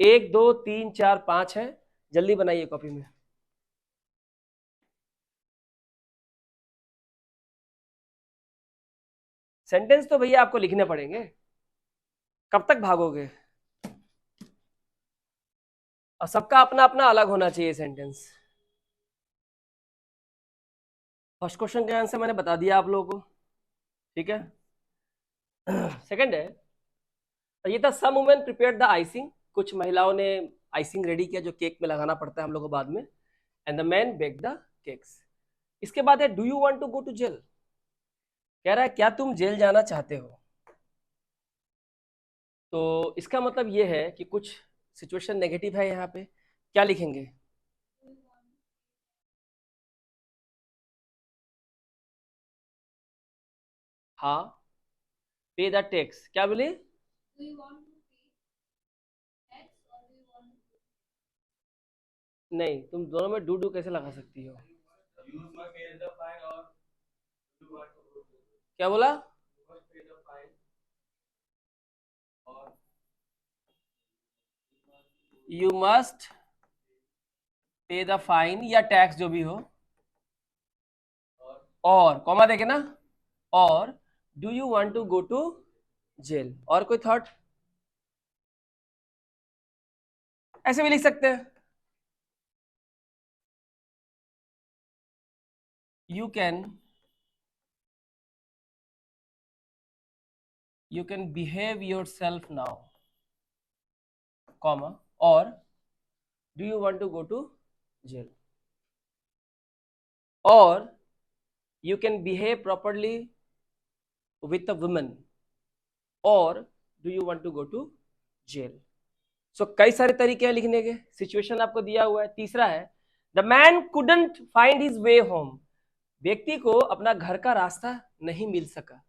एक दो तीन चार पांच है, जल्दी बनाइए कॉपी में। सेंटेंस तो भैया आपको लिखने पड़ेंगे, कब तक भागोगे, और सबका अपना अपना अलग होना चाहिए सेंटेंस। फर्स्ट क्वेश्चन का आंसर मैंने बता दिया आप लोगों को। ठीक है, सेकंड है, ये था some women prepared the icing, कुछ महिलाओं ने आइसिंग रेडी किया जो केक में लगाना पड़ता है हम लोग को बाद में, and the man bake the cakes. इसके बाद है do you want to go to jail, कह रहा है क्या तुम जेल जाना चाहते हो। तो इसका मतलब ये है कि कुछ सिचुएशन नेगेटिव है यहाँ पे, क्या लिखेंगे, हाँ, पे द टैक्स, क्या बोले, नहीं तुम दोनों में डू डू कैसे लगा सकती हो, क्या बोला? You must pay the fine या टैक्स जो भी हो, और कॉमा देखे ना, और do you want to go to jail. और कोई थॉट? ऐसे भी लिख सकते हैं, you can behave yourself now, comma, और do you want to go to jail, और you can behave properly with a woman, or do you want to go to jail। so कई सारे तरीके हैं लिखने के, सिचुएशन आपको दिया हुआ है। तीसरा है the man couldn't find his way home, व्यक्ति को अपना घर का रास्ता नहीं मिल सका।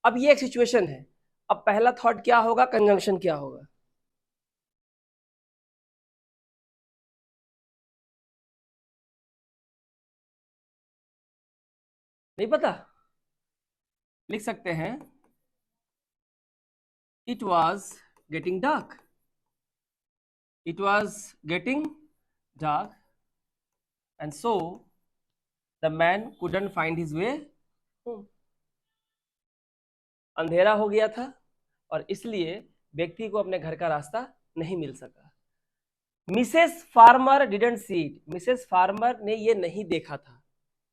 अब ये एक सिचुएशन है, अब पहला थॉट क्या होगा, कंजंक्शन क्या होगा? नहीं पता? लिख सकते हैं it was getting dark, it was getting dark and so the man couldn't find his way home। अंधेरा हो गया था और इसलिए व्यक्ति को अपने घर का रास्ता नहीं मिल सका। Mrs farmer didn't see it, Mrs farmer ने ये नहीं देखा था।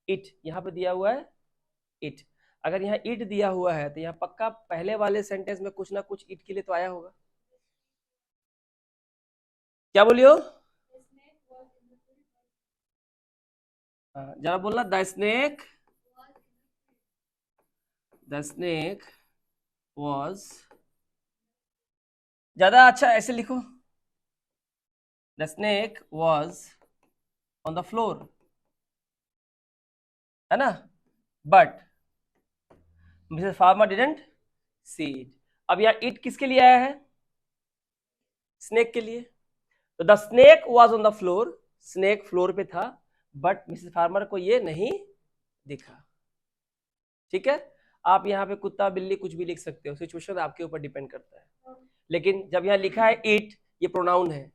इट यहां पे दिया हुआ है इट, अगर यहाँ इट दिया हुआ है तो यहाँ पक्का पहले वाले सेंटेंस में कुछ ना कुछ इट के लिए तो आया होगा। क्या बोलियो? जरा बोलना, द स्नेक वॉज, ज्यादा अच्छा ऐसे लिखो, the snake was on the floor, है ना, but Mrs farmer didn't see it. अब यहाँ इट किसके लिए आया है? स्नेक के लिए। तो the snake was on the floor, snake floor पे था, बट मिसेस फार्मर को ये नहीं दिखा। ठीक है, आप यहाँ पे कुत्ता बिल्ली कुछ भी लिख सकते हो, सिचुएशन आपके ऊपर डिपेंड करता है। लेकिन जब यहाँ लिखा है इट, ये प्रोनाउन है,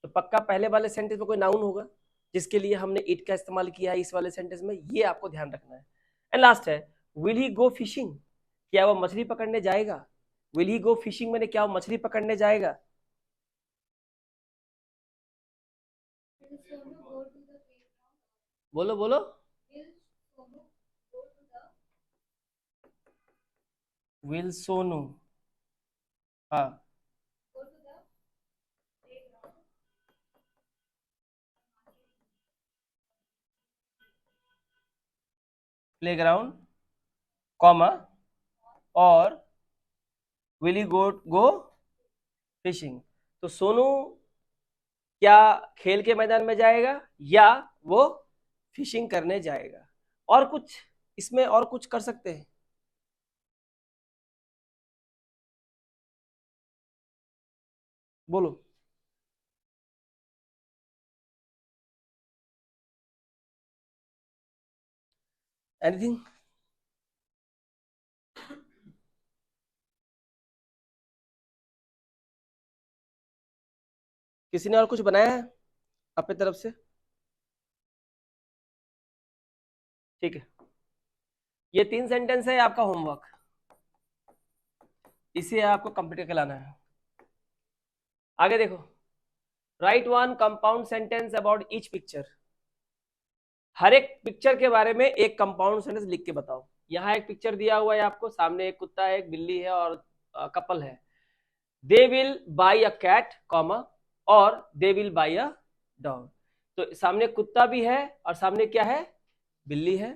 तो पक्का पहले वाले सेंटेंस में कोई नाउन होगा जिसके लिए हमने इट का इस्तेमाल किया है इस वाले सेंटेंस में, ये आपको ध्यान रखना है। एंड लास्ट है विल ही गो फिशिंग, क्या वो मछली पकड़ने जाएगा? विल ही गो फिशिंग मैंने क्या वो मछली पकड़ने जाएगा? बोलो बोलो। विल सोनू, हाँ, प्लेग्राउंड, कॉमा, और विल ही गो फिशिंग। तो सोनू क्या खेल के मैदान में जाएगा या वो फिशिंग करने जाएगा? और कुछ इसमें और कुछ कर सकते हैं? बोलो, एनीथिंग? किसी ने और कुछ बनाया है अपनी तरफ से? ठीक है, ये 3 सेंटेंस है आपका होमवर्क, इसे आपको कंप्लीट करके लाना है। आगे देखो, write one compound sentence about each picture, हर एक पिक्चर के बारे में एक कंपाउंड सेंटेंस लिख के बताओ। यहाँ एक पिक्चर दिया हुआ है आपको, सामने एक कुत्ता है, एक बिल्ली है और कपल है। They will buy a cat, comma, और they will buy a dog. तो सामने कुत्ता भी है और सामने क्या है, बिल्ली है।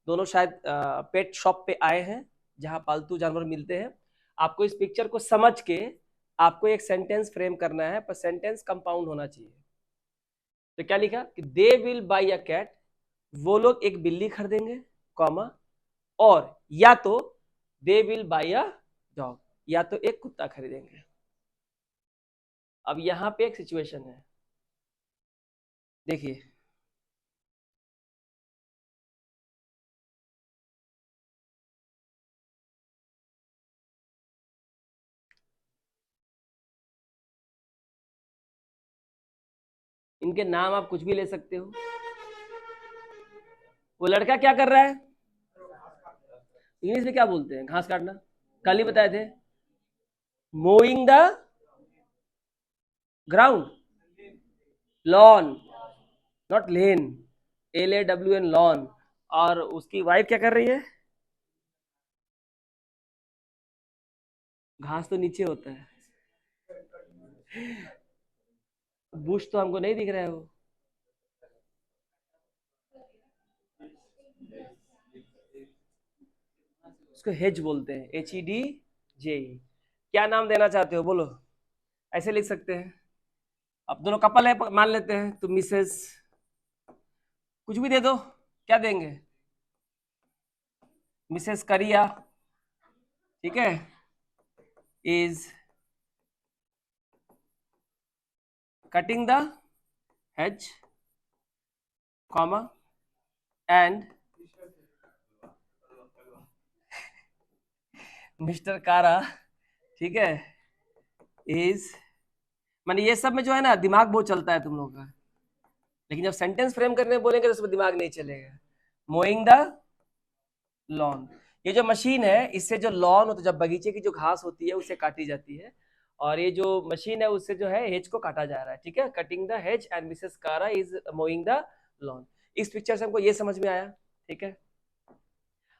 दोनों शायद पेट शॉप पे आए हैं जहां पालतू जानवर मिलते हैं। आपको इस पिक्चर को समझ के आपको एक सेंटेंस फ्रेम करना है, पर सेंटेंस कंपाउंड होना चाहिए। तो क्या लिखा कि they will buy a cat, वो लोग एक बिल्ली खरीदेंगे, कॉमा, और या तो they will buy a dog, या तो एक कुत्ता खरीदेंगे। अब यहां पे एक सिचुएशन है, देखिए, इनके नाम आप कुछ भी ले सकते हो। वो लड़का क्या कर रहा है? इंग्लिश में क्या बोलते हैं? घास काटना। कल ही बताए थे, moving the ground, lawn, not lane, LAWN, lawn. और उसकी वाइफ क्या कर रही है? घास तो नीचे होता है, बुश तो हमको नहीं दिख रहा है वो। उसको हेज बोलते हैं, HEDJ। क्या नाम देना चाहते हो बोलो? ऐसे लिख सकते हैं। अब दोनों कपल है मान लेते हैं, तो मिसेस कुछ भी दे दो, क्या देंगे? मिसेस करिया, ठीक है, is cutting the hedge, comma, and mister कारा, ठीक है, इज, माने ये सब में जो है ना दिमाग बहुत चलता है तुम लोगों का, लेकिन जब सेंटेंस फ्रेम करने बोलेंगे तो उसमें दिमाग नहीं चलेगा। मोइंग द लॉन, ये जो मशीन है इससे जो लॉन होता है, जब बगीचे की जो घास होती है उसे काटी जाती है, और ये जो मशीन है उससे जो है हेज को काटा जा रहा है, ठीक है। Cutting the hedge and Mrs कारा इज मोइंग द लॉन। इस पिक्चर से हमको ये समझ में आया, ठीक है।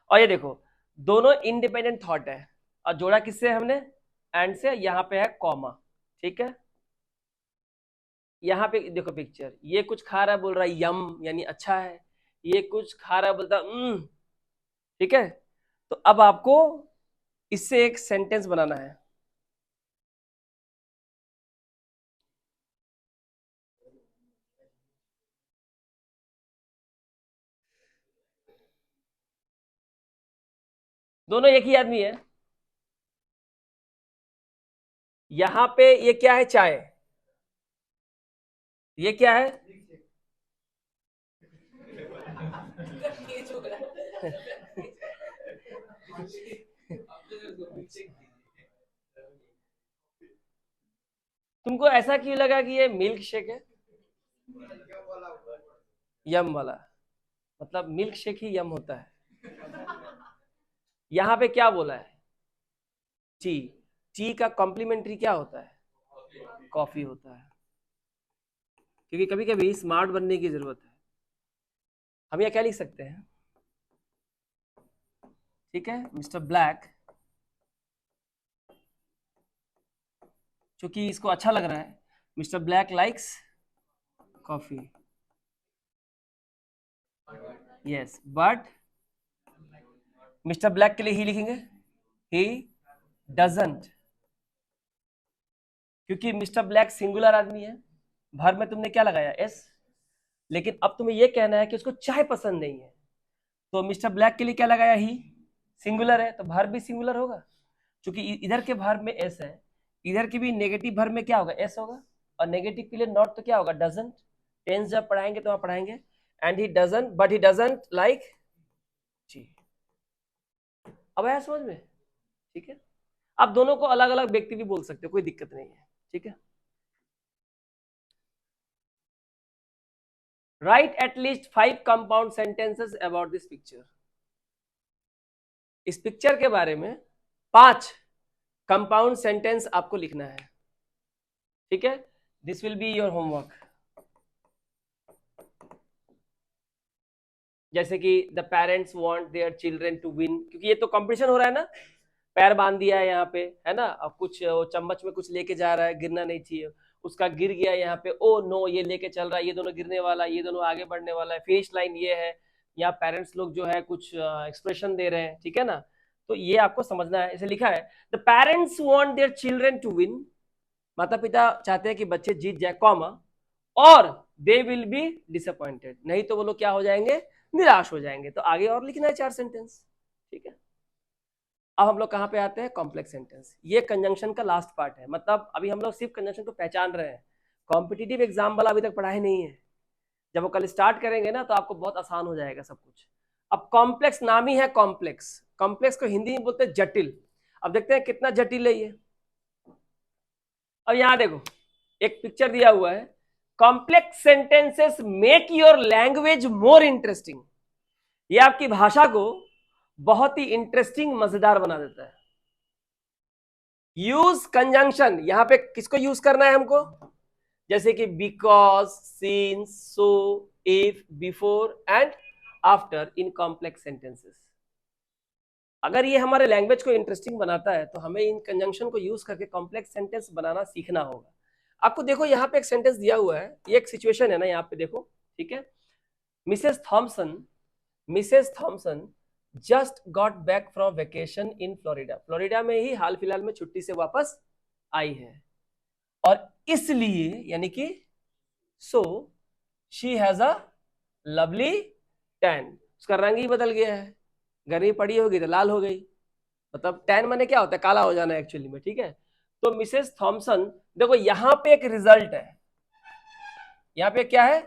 और ये देखो दोनों इंडिपेंडेंट थॉट है, और जोड़ा किससे हमने? एंड से। यहाँ पे है कॉमा, ठीक है। यहाँ पे देखो पिक्चर, ये कुछ खा रहा है, बोल रहा है यम, यानी अच्छा है। ये कुछ खा रहा है, बोलता ठीक है। तो अब आपको इससे एक सेंटेंस बनाना है। दोनों एक ही आदमी है। यहां पे ये क्या है? चाय। ये क्या है? तुमको ऐसा क्यों लगा कि ये मिल्क शेक है? यम वाला, मतलब मिल्क शेक ही यम होता है। यहां पे क्या बोला है? टी। टी का कॉम्प्लीमेंट्री क्या होता है? कॉफी होता है। क्योंकि कभी कभी स्मार्ट बनने की जरूरत है। हम यह क्या लिख सकते हैं? ठीक है, मिस्टर ब्लैक, क्योंकि इसको अच्छा लग रहा है, mister black likes coffee, yes, but mister black के लिए ही लिखेंगे, ही डजंट, क्योंकि मिस्टर ब्लैक सिंगुलर आदमी है। भर में तुमने क्या लगाया? एस। लेकिन अब तुम्हें यह कहना है कि उसको चाय पसंद नहीं है, तो मिस्टर ब्लैक के लिए क्या लगाया? ही, सिंगुलर है तो भर भी सिंगुलर होगा, क्योंकि इधर के भर में एस है, इधर के भी नेगेटिव भर में क्या होगा? एस होगा। और नेगेटिव के लिए नॉट तो क्या होगा? डजंट। टेंस जब पढ़ाएंगे तो वहां पढ़ाएंगे। And he doesn't, but he doesn't like T. अब आया समझ में? ठीक है। आप दोनों को अलग अलग व्यक्ति भी बोल सकते हो, कोई दिक्कत नहीं है, ठीक है। Right at least 5 compound sentences about this picture. इस पिक्चर के बारे में 5 कंपाउंड सेंटेंस आपको लिखना है, ठीक है। This will be your homework. जैसे कि the parents want their children to win, क्योंकि ये तो कंपटीशन हो रहा है ना। पैर बांध दिया है यहाँ पे, है ना, अब कुछ वो चम्मच में कुछ लेके जा रहा है, गिरना नहीं चाहिए, उसका गिर गया यहाँ पे, ओ नो, ये लेके चल रहा है, ये दोनों गिरने वाला, ये दोनों आगे बढ़ने वाला है, फिनिश लाइन ये है। यहाँ पेरेंट्स लोग जो है कुछ एक्सप्रेशन दे रहे हैं, ठीक है ना। तो ये आपको समझना है। इसे लिखा है the parents want their children to win, माता पिता चाहते हैं कि बच्चे जीत जाए, कॉमा, और दे विल बी डिसअपॉइंटेड, नहीं तो वो लोग क्या हो जाएंगे? निराश हो जाएंगे। तो आगे और लिखना है 4 सेंटेंस, ठीक है। अब हम लोग कहाँ पे आते हैं? Complex sentence. ये कंजंक्शन का लास्ट पार्ट है, मतलब अभी हम लोग सिर्फ कंजंक्शन को पहचान रहे हैं, कॉम्पिटिटिव एग्जाम वाला अभी तक पढ़ा ही नहीं है। जब वो कल स्टार्ट करेंगे ना तो आपको बहुत आसान हो जाएगा सब कुछ। अब कॉम्प्लेक्स नाम ही है कॉम्प्लेक्स, कॉम्प्लेक्स को हिंदी में बोलते हैं जटिल। अब देखते हैं कितना जटिल है ये। अब यहाँ देखो एक पिक्चर दिया हुआ है, complex sentences make your language more interesting. ये आपकी भाषा को बहुत ही इंटरेस्टिंग, मजेदार बना देता है। यूज कंजंक्शन, यहां पे किसको यूज करना है हमको? जैसे कि because, since, so, if, before and after in complex sentences. अगर ये हमारे लैंग्वेज को इंटरेस्टिंग बनाता है तो हमें इन कंजंक्शन को यूज करके कॉम्प्लेक्स सेंटेंस बनाना सीखना होगा। आपको देखो यहाँ पे एक सेंटेंस दिया हुआ है, ये एक सिचुएशन है ना, यहाँ पे देखो, ठीक है। Missus Thomson just got back from vacation in Florida. Florida में ही हाल फिलहाल में छुट्टी से वापस आई है, और इसलिए यानी कि so she has a lovely tan. उसका रंग ही बदल गया है, गर्मी पड़ी होगी तो लाल हो गई। मतलब टैन माने क्या होता है? काला हो जाना एक्चुअली में, ठीक है। तो मिसेस थॉमसन, देखो यहां पे एक रिजल्ट है, यहाँ पे क्या है?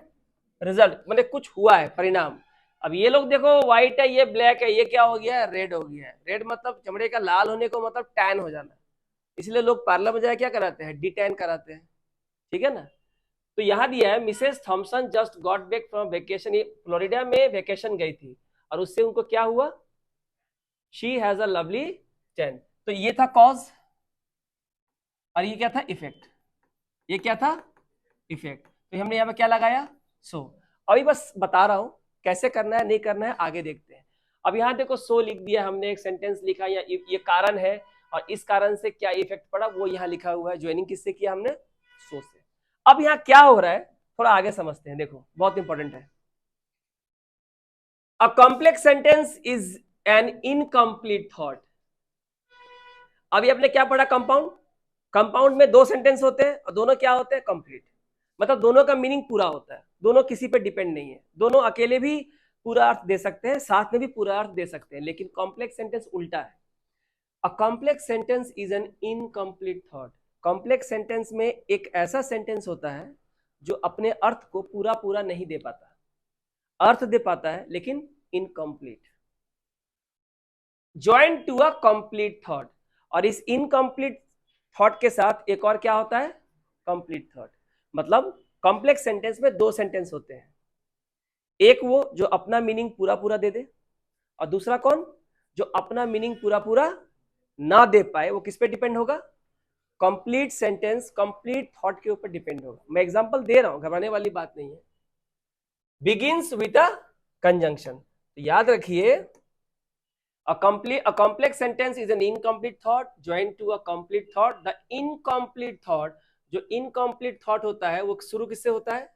रिजल्ट माने कुछ हुआ है, परिणाम। अब ये लोग देखो व्हाइट है, ये ब्लैक है, ये क्या हो गया है? रेड हो गया है। रेड मतलब चमड़े का लाल होने को मतलब टैन हो जाना, इसलिए लोग पार्लर में जाए क्या कराते हैं? डिटैन कराते हैं, ठीक है ना। तो यहाँ दिया है missus Thomson just got back from vacation, Florida में वेकेशन गई थी और उससे उनको क्या हुआ? She has a lovely tan. तो ये था कॉज और ये क्या था? इफेक्ट। ये क्या था? इफेक्ट। तो हमने यहाँ पे क्या लगाया? सो। अभी बस बता रहा हूं कैसे करना है, नहीं करना है, आगे देखते हैं। अब यहाँ देखो सो लिख दिया हमने, एक सेंटेंस लिखा, या ये कारण है और इस कारण से क्या इफेक्ट पड़ा वो यहाँ लिखा हुआ है। ज्वाइनिंग किससे किया हमने? सो से। अब यहाँ क्या हो रहा है थोड़ा आगे समझते हैं, देखो बहुत इंपॉर्टेंट है। A complex sentence is an incomplete thought. अभी आपने क्या पढ़ा? कंपाउंड। कंपाउंड में दो सेंटेंस होते हैं और दोनों क्या होते हैं? कंप्लीट। मतलब दोनों का मीनिंग पूरा होता है, दोनों किसी पे डिपेंड नहीं है, दोनों अकेले भी पूरा अर्थ दे सकते हैं, साथ में भी पूरा अर्थ दे सकते हैं। लेकिन कॉम्प्लेक्स सेंटेंस उल्टा है। A complex sentence is an incomplete thought. Complex sentence में एक ऐसा सेंटेंस होता है जो अपने अर्थ को पूरा पूरा नहीं दे पाता, अर्थ दे पाता है लेकिन incomplete. Join to a complete thought, और इस इनकम्प्लीट थॉट के साथ एक और क्या होता है? Complete thought. मतलब कॉम्प्लेक्स सेंटेंस में दो सेंटेंस होते हैं, एक वो जो अपना मीनिंग पूरा पूरा दे दे, और दूसरा कौन? जो अपना मीनिंग पूरा पूरा ना दे पाए। वो किस पे डिपेंड होगा? कंप्लीट सेंटेंस, कंप्लीट थॉट के ऊपर डिपेंड होगा। मैं एग्जांपल दे रहा हूं, घबराने वाली बात नहीं है। Begins with a conjunction. तो याद रखिए, a complex sentence is an incomplete thought joined to a complete thought. The incomplete thought, जो incomplete thought होता है वो शुरू किससे होता है?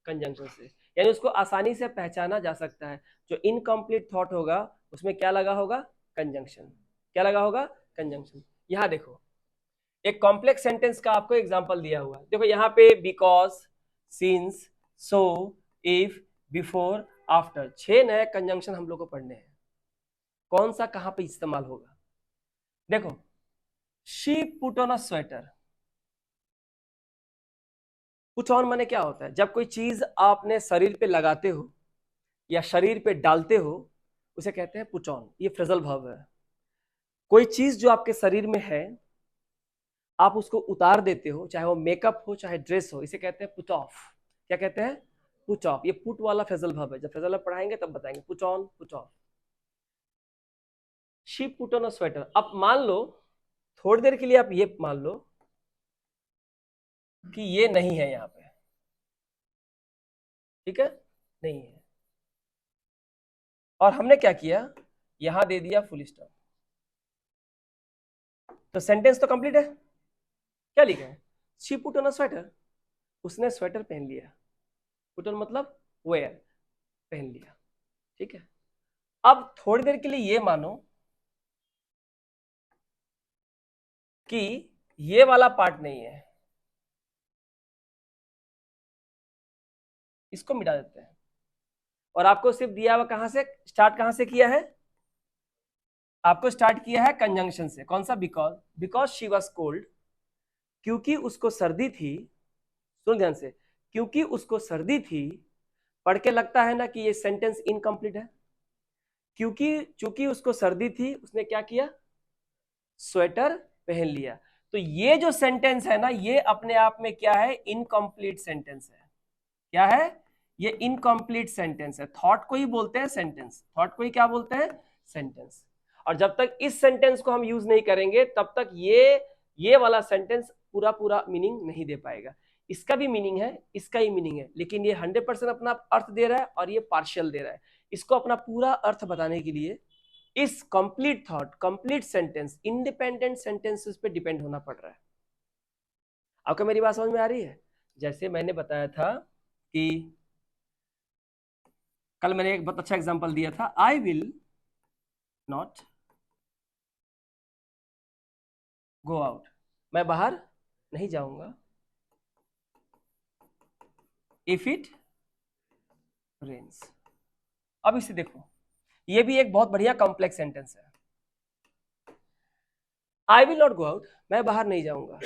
कंजंक्शन से। यानी उसको आसानी से पहचाना जा सकता है। जो इनकम्प्लीट थॉट होगा उसमें क्या लगा होगा? कंजंक्शन। क्या लगा होगा? कंजंक्शन। यहां देखो एक कॉम्प्लेक्स सेंटेंस का आपको एग्जांपल दिया हुआ है। देखो यहाँ पे because, since, so, if, before, after, 6 नए कंजंक्शन हम लोग को पढ़ने हैं। कौन सा कहां पे इस्तेमाल होगा? देखो, she put on a sweater. Put on माने क्या होता है? जब कोई चीज आपने शरीर पे लगाते हो या शरीर पे डालते हो उसे कहते हैं पुट ऑन। ये फ्रेजल वर्ब है। कोई चीज जो आपके शरीर में है आप उसको उतार देते हो, चाहे वो मेकअप हो चाहे ड्रेस हो, इसे कहते हैं पुट ऑफ। क्या कहते हैं? Put off. ये पुट वाला फ्रेजल वर्ब है, जब फ्रेजल वर्ब पढ़ाएंगे तब बताएंगे। Put on, put off. She put on a sweater. अब मान लो थोड़ी देर के लिए आप ये मान लो कि ये नहीं है यहाँ पे, ठीक है, नहीं है, और हमने क्या किया? यहां दे दिया फुल स्टॉप। तो सेंटेंस तो कंप्लीट है। क्या लिखा है? She put on a sweater. उसने स्वेटर पहन लिया। पुट ऑन मतलब वेयर, पहन लिया, ठीक है। अब थोड़ी देर के लिए ये मानो कि ये वाला पार्ट नहीं है, इसको मिटा देते हैं और आपको सिर्फ दिया हुआ कहां से स्टार्ट, कहां से किया है? आपको स्टार्ट किया है कंजंक्शन से। कौन सा? Because. Because she was cold, क्योंकि उसको सर्दी थी। सुन ध्यान से, क्योंकि उसको सर्दी थी। पढ़ के लगता है ना कि ये सेंटेंस इनकम्प्लीट है। क्योंकि चूंकि उसको सर्दी थी उसने क्या किया? स्वेटर पहन लिया। तो ये जो सेंटेंस है ना, ये अपने आप में क्या है? इनकम्प्लीट सेंटेंस है। क्या है? ये इनकम्प्लीट सेंटेंस है। थॉट को ही बोलते हैं सेंटेंस, थॉट को ही क्या बोलते हैं? सेंटेंस। और जब तक इस सेंटेंस को हम यूज नहीं करेंगे तब तक ये वाला सेंटेंस पूरा पूरा मीनिंग नहीं दे पाएगा। इसका भी मीनिंग है, इसका ही मीनिंग है, लेकिन ये 100% अपना अर्थ दे रहा है और ये पार्शियल दे रहा है। इसको अपना पूरा अर्थ बताने के लिए इस complete thought, complete sentence, independent sentences पे डिपेंड होना पड़ रहा है। आपको मेरी बात समझ में आ रही है? जैसे मैंने बताया था कि कल मैंने एक बहुत अच्छा एग्जांपल दिया था, आई विल नॉट गो आउट, मैं बाहर नहीं जाऊंगा, इफ इट रेन्स। अब इसे देखो, ये भी एक बहुत बढ़िया कॉम्प्लेक्स सेंटेंस है। आई विल नॉट गो आउट, मैं बाहर नहीं जाऊंगा,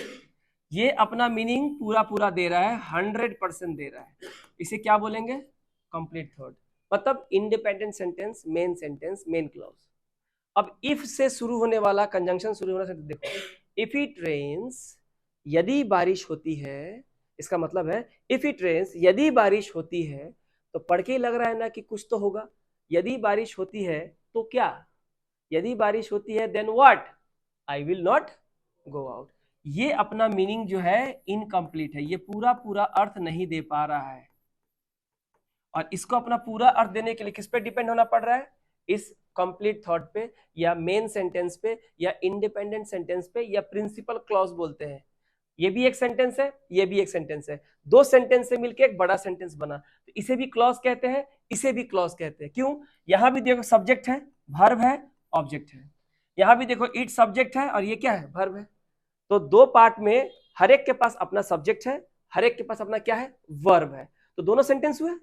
ये अपना मीनिंग पूरा पूरा दे रहा है, 100% दे रहा है। इसे क्या बोलेंगे? कंप्लीट थॉट, मतलब independent sentence, main sentence, main clause. अब इफ से शुरू होने वाला कंजंक्शन शुरू होना से देखो, इफ इट रेन्स, यदि बारिश होती है, इसका मतलब है इफ इट रेन्स, यदि बारिश होती है, तो पढ़ के ही लग रहा है ना कि कुछ तो होगा। यदि बारिश होती है तो क्या? यदि बारिश होती है then what? I will not go out. ये अपना मीनिंग जो है इनकम्प्लीट है, ये पूरा पूरा अर्थ नहीं दे पा रहा है। और इसको अपना पूरा अर्थ देने के लिए किस पे डिपेंड होना पड़ रहा है? इस कंप्लीट थॉट पे, या मेन सेंटेंस पे, या इंडिपेंडेंट सेंटेंस पे, या प्रिंसिपल क्लॉज बोलते हैं। ये भी एक सेंटेंस है, ये भी एक सेंटेंस है, दो सेंटेंस से मिलकर एक बड़ा सेंटेंस बना, तो इसे भी क्लॉज कहते हैं, इसे भी क्लॉज कहते हैं। क्यों? यहां भी देखो सब्जेक्ट है, वर्ब है, ऑब्जेक्ट है। यहां भी देखो इट सब्जेक्ट है और ये क्या है? वर्ब है। तो दो पार्ट में हर एक के पास अपना सब्जेक्ट है, हर एक के पास अपना क्या है? वर्ब है। तो दोनों सेंटेंस हुए।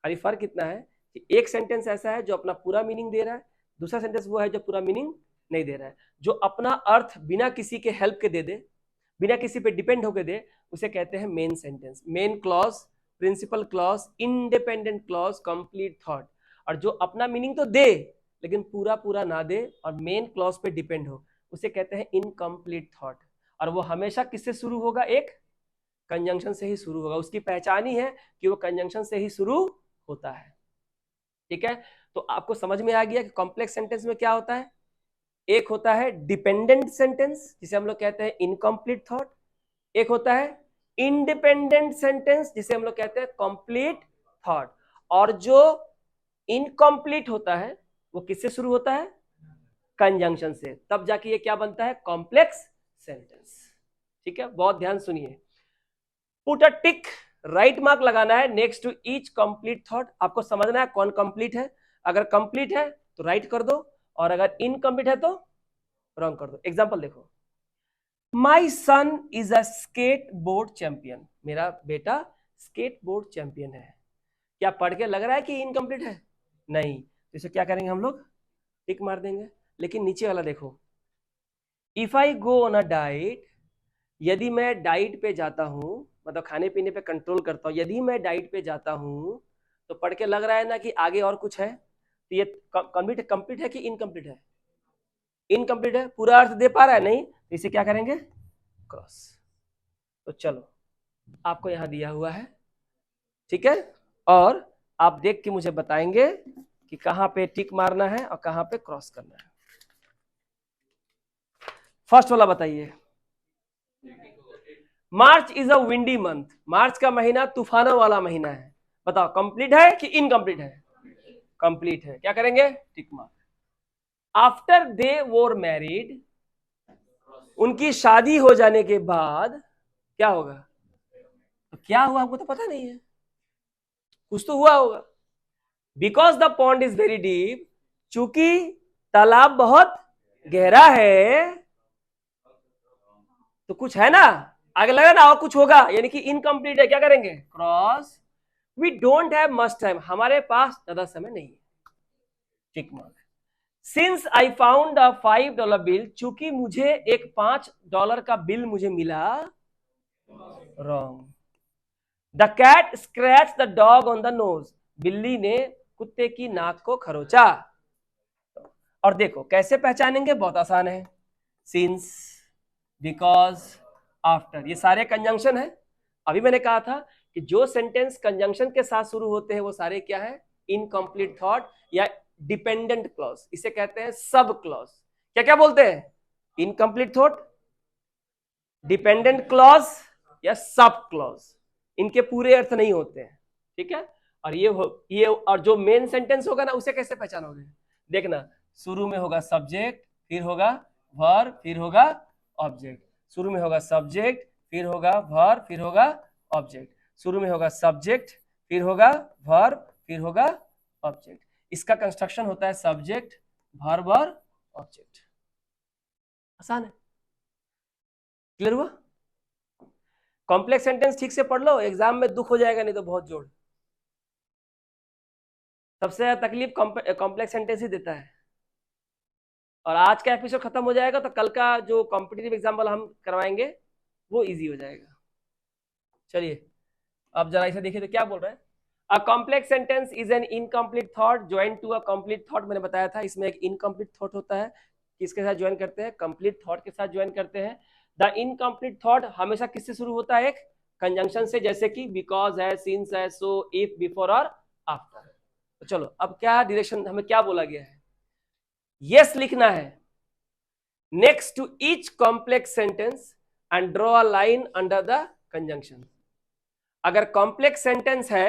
खाली फर्क इतना है कि एक सेंटेंस ऐसा है जो अपना पूरा मीनिंग दे रहा है, दूसरा सेंटेंस वो है जो पूरा मीनिंग नहीं दे रहा है। जो अपना अर्थ बिना किसी के हेल्प के दे दे, बिना किसी पे डिपेंड होकर दे, उसे कहते हैं main sentence, main clause, principal clause, independent clause, complete thought. और जो अपना मीनिंग तो दे लेकिन पूरा पूरा ना दे और मेन क्लॉज पे डिपेंड हो, उसे कहते हैं इनकम्प्लीट थॉट। और वो हमेशा किससे शुरू होगा? एक कंजंक्शन से ही शुरू होगा। उसकी पहचान ही है कि वो कंजंक्शन से ही शुरू होता है। ठीक है, तो आपको समझ में आ गया कि कॉम्प्लेक्स सेंटेंस में क्या होता है। एक होता है डिपेंडेंट सेंटेंस जिसे हम लोग कहते हैं इनकम्प्लीट थॉट, एक होता है इंडिपेंडेंट सेंटेंस जिसे हम लोग कहते हैं कंप्लीट थॉट। और जो इनकम्प्लीट होता है वो किससे शुरू होता है? कंजंक्शन से। तब जाके ये क्या बनता है? Complex sentence. ठीक है, बहुत ध्यान सुनिए। Put a tick, right mark लगाना है next to each complete thought. आपको समझना है कौन कंप्लीट है। अगर कंप्लीट है तो राइट कर दो, और अगर इनकम्प्लीट है तो रॉन्ग कर दो। एग्जांपल देखो, my son is a skateboard champion, मेरा बेटा स्केट बोर्ड चैंपियन है। क्या पढ़ के लग रहा है कि इनकम्प्लीट है? नहीं। तो इसे क्या करेंगे हम लोग? टिक मार देंगे। लेकिन नीचे वाला देखो, if I go on a diet, यदि मैं डाइट पे जाता हूं, मतलब खाने पीने पे कंट्रोल करता हूं, यदि मैं डाइट पे जाता हूं, तो पढ़ के लग रहा है ना कि आगे और कुछ है। तो ये कंप्लीट है कि इनकम्प्लीट है? इनकम्प्लीट है। पूरा अर्थ दे पा रहा है? नहीं। तो इसे क्या करेंगे? क्रॉस। तो चलो, आपको यहां दिया हुआ है, ठीक है, और आप देख के मुझे बताएंगे कि कहां पे टिक मारना है और कहां पे क्रॉस करना है। फर्स्ट वाला बताइए, मार्च इज अ विंडी मंथ, मार्च का महीना तूफानों वाला महीना है। बताओ कंप्लीट है कि इनकम्प्लीट है? कंप्लीट है। क्या करेंगे? Tick mark. आफ्टर दे वोर मैरिड, उनकी शादी हो जाने के बाद क्या होगा? तो क्या हुआ हमको तो पता नहीं है, कुछ तो हुआ होगा। Because the pond is very deep, चूंकि तालाब बहुत गहरा है, तो कुछ है ना, आगे लगा ना और कुछ होगा, यानी कि इनकम्प्लीट है। क्या करेंगे? Cross. We don't have much time, हमारे पास ज्यादा समय नहीं है। Tick mark. Since I found a $5 bill, चूंकि मुझे एक $5 का बिल मुझे मिला, wrong. The cat scratch the dog on the nose, बिल्ली ने कुत्ते की नाक को खरोचा। और देखो कैसे पहचानेंगे, बहुत आसान है, सिंस, बिकॉज, आफ्टर, ये सारे कंजंक्शन है। अभी मैंने कहा था कि जो सेंटेंस कंजंक्शन के साथ शुरू होते हैं वो सारे क्या है, इनकम्प्लीट थॉट या डिपेंडेंट क्लॉज, इसे कहते हैं सब क्लॉज। क्या क्या बोलते हैं, इनकम्प्लीट थॉट, डिपेंडेंट क्लॉज या सब क्लॉज, इनके पूरे अर्थ नहीं होते हैं, ठीक है। और ये और जो मेन सेंटेंस होगा ना उसे कैसे पहचानोगे, देखना शुरू में होगा सब्जेक्ट, फिर होगा वर्ब, फिर होगा ऑब्जेक्ट, शुरू में होगा सब्जेक्ट, फिर होगा वर्ब, फिर होगा ऑब्जेक्ट, शुरू में होगा सब्जेक्ट, फिर होगा वर्ब, फिर होगा ऑब्जेक्ट। इसका कंस्ट्रक्शन होता है सब्जेक्ट वर्ब और ऑब्जेक्ट। आसान है, क्लियर हुआ। कॉम्प्लेक्स सेंटेंस ठीक से पढ़ लो, एग्जाम में दुख हो जाएगा नहीं तो बहुत जोड़। सबसे ज्यादा तकलीफ कॉम्प्लेक्स सेंटेंस ही देता है। और आज का एपिसोड खत्म हो जाएगा तो कल का जो कॉम्पिटिटिव एग्जाम वाला हम करवाएंगे वो इजी हो जाएगा। चलिए अब जरा इसे देखिए तो क्या बोल रहा है, a complex sentence is an incomplete thought join to a complete thought. मैंने बताया था इसमें एक इनकम्प्लीट थॉट होता है, किसके साथ ज्वाइन करते हैं, कंप्लीट थॉट के साथ ज्वाइन करते हैं। द इनकम्प्लीट थॉट हमेशा किससे शुरू होता है, एक कंजंक्शन से, जैसे कि बिकॉज है, सिंस है, सो, इफ, बिफोर और आफ्टर। तो चलो अब क्या डायरेक्शन, हमें क्या बोला गया है, यस लिखना है next to each complex sentence and draw a line under the conjunction. अगर कॉम्प्लेक्स सेंटेंस है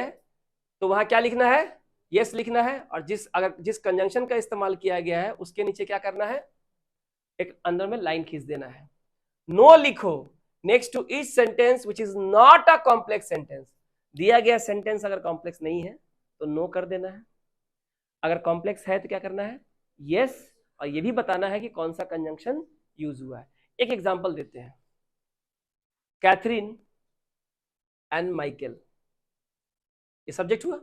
तो वहां क्या लिखना है, यस लिखना है, और जिस कंजंक्शन का इस्तेमाल किया गया है उसके नीचे क्या करना है, एक अंदर में लाइन खींच देना है। नो लिखो next to each sentence which is not a complex sentence. दिया गया सेंटेंस अगर कॉम्प्लेक्स नहीं है तो नो कर देना है, अगर कॉम्प्लेक्स है तो क्या करना है, यस, और ये भी बताना है कि कौन सा कंजंक्शन यूज हुआ है। एक एग्जांपल देते हैं, कैथरीन एंड माइकल, ये सब्जेक्ट हुआ,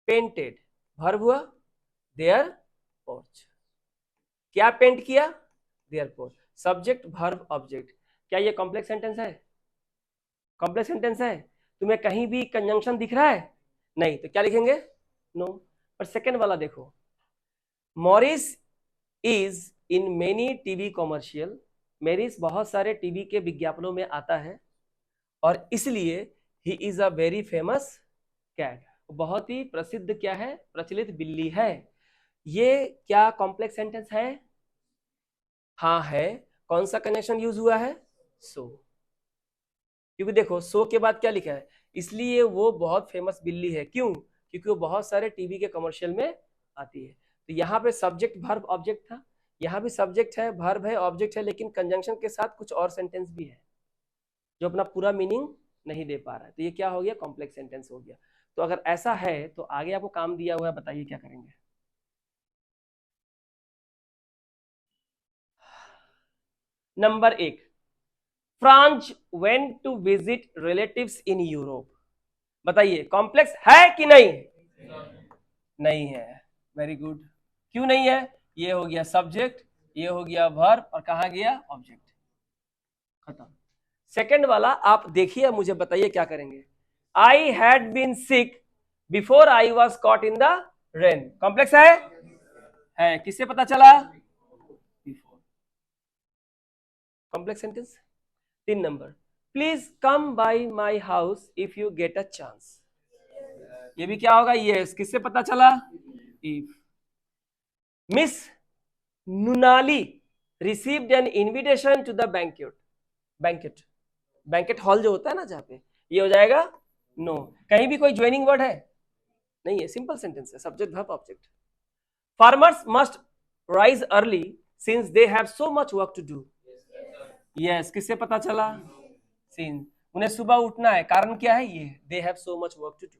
पेंटेड वर्ब हुआ, देयर पोर्च, क्या पेंट किया, their porch, subject verb object. क्या ये कॉम्प्लेक्स सेंटेंस है, कॉम्प्लेक्स सेंटेंस है, तुम्हें कहीं भी कंजंक्शन दिख रहा है, नहीं, तो क्या लिखेंगे, नो। और सेकंड वाला देखो, Morris is in many TV commercial, Morris बहुत सारे टीवी के विज्ञापनों में आता है और इसलिए he is a very famous cat, बहुत ही प्रसिद्ध क्या है, प्रचलित बिल्ली है। ये क्या कॉम्प्लेक्स सेंटेंस है, हाँ है। कौन सा कनेक्शन यूज हुआ है, सो, क्योंकि देखो सो के बाद क्या लिखा है, इसलिए वो बहुत फेमस बिल्ली है, क्यों, क्योंकि वो बहुत सारे टीवी के कमर्शियल में आती है। तो यहाँ पे सब्जेक्ट वर्ब ऑब्जेक्ट था, यहाँ भी सब्जेक्ट है, वर्ब है, ऑब्जेक्ट है, लेकिन कंजंक्शन के साथ कुछ और सेंटेंस भी है जो अपना पूरा मीनिंग नहीं दे पा रहा है, तो ये क्या हो गया, कॉम्प्लेक्स सेंटेंस हो गया। तो अगर ऐसा है तो आगे आपको काम दिया हुआ है, बताइए क्या करेंगे। Number 1, France went to visit relatives in Europe. बताइए कॉम्प्लेक्स है कि नहीं, नहीं है, वेरी गुड। क्यों नहीं है, ये हो गया सब्जेक्ट, ये हो गया वर्ब, और कहा गया ऑब्जेक्ट, खत्म। सेकंड वाला आप देखिए, मुझे बताइए क्या करेंगे, I had been sick before I was caught in the rain, complex है, किससे पता चला, before, complex sentence. 3 number, please come by my house if you get a chance, ये भी क्या होगा, यस, किससे पता चला, if. Miss Nunally received an invitation to the banquet, banquet hall जो होता है ना जहां पे, ये हो जाएगा नो। कहीं भी कोई ज्वाइनिंग वर्ड है, नहीं है, सिंपल सेंटेंस है, subject verb object. Farmers must rise early since they have so much work to do, yes, किससे पता चला, सिंस, उन्हें सुबह उठना है, कारण क्या है, ये, they have so much work to do.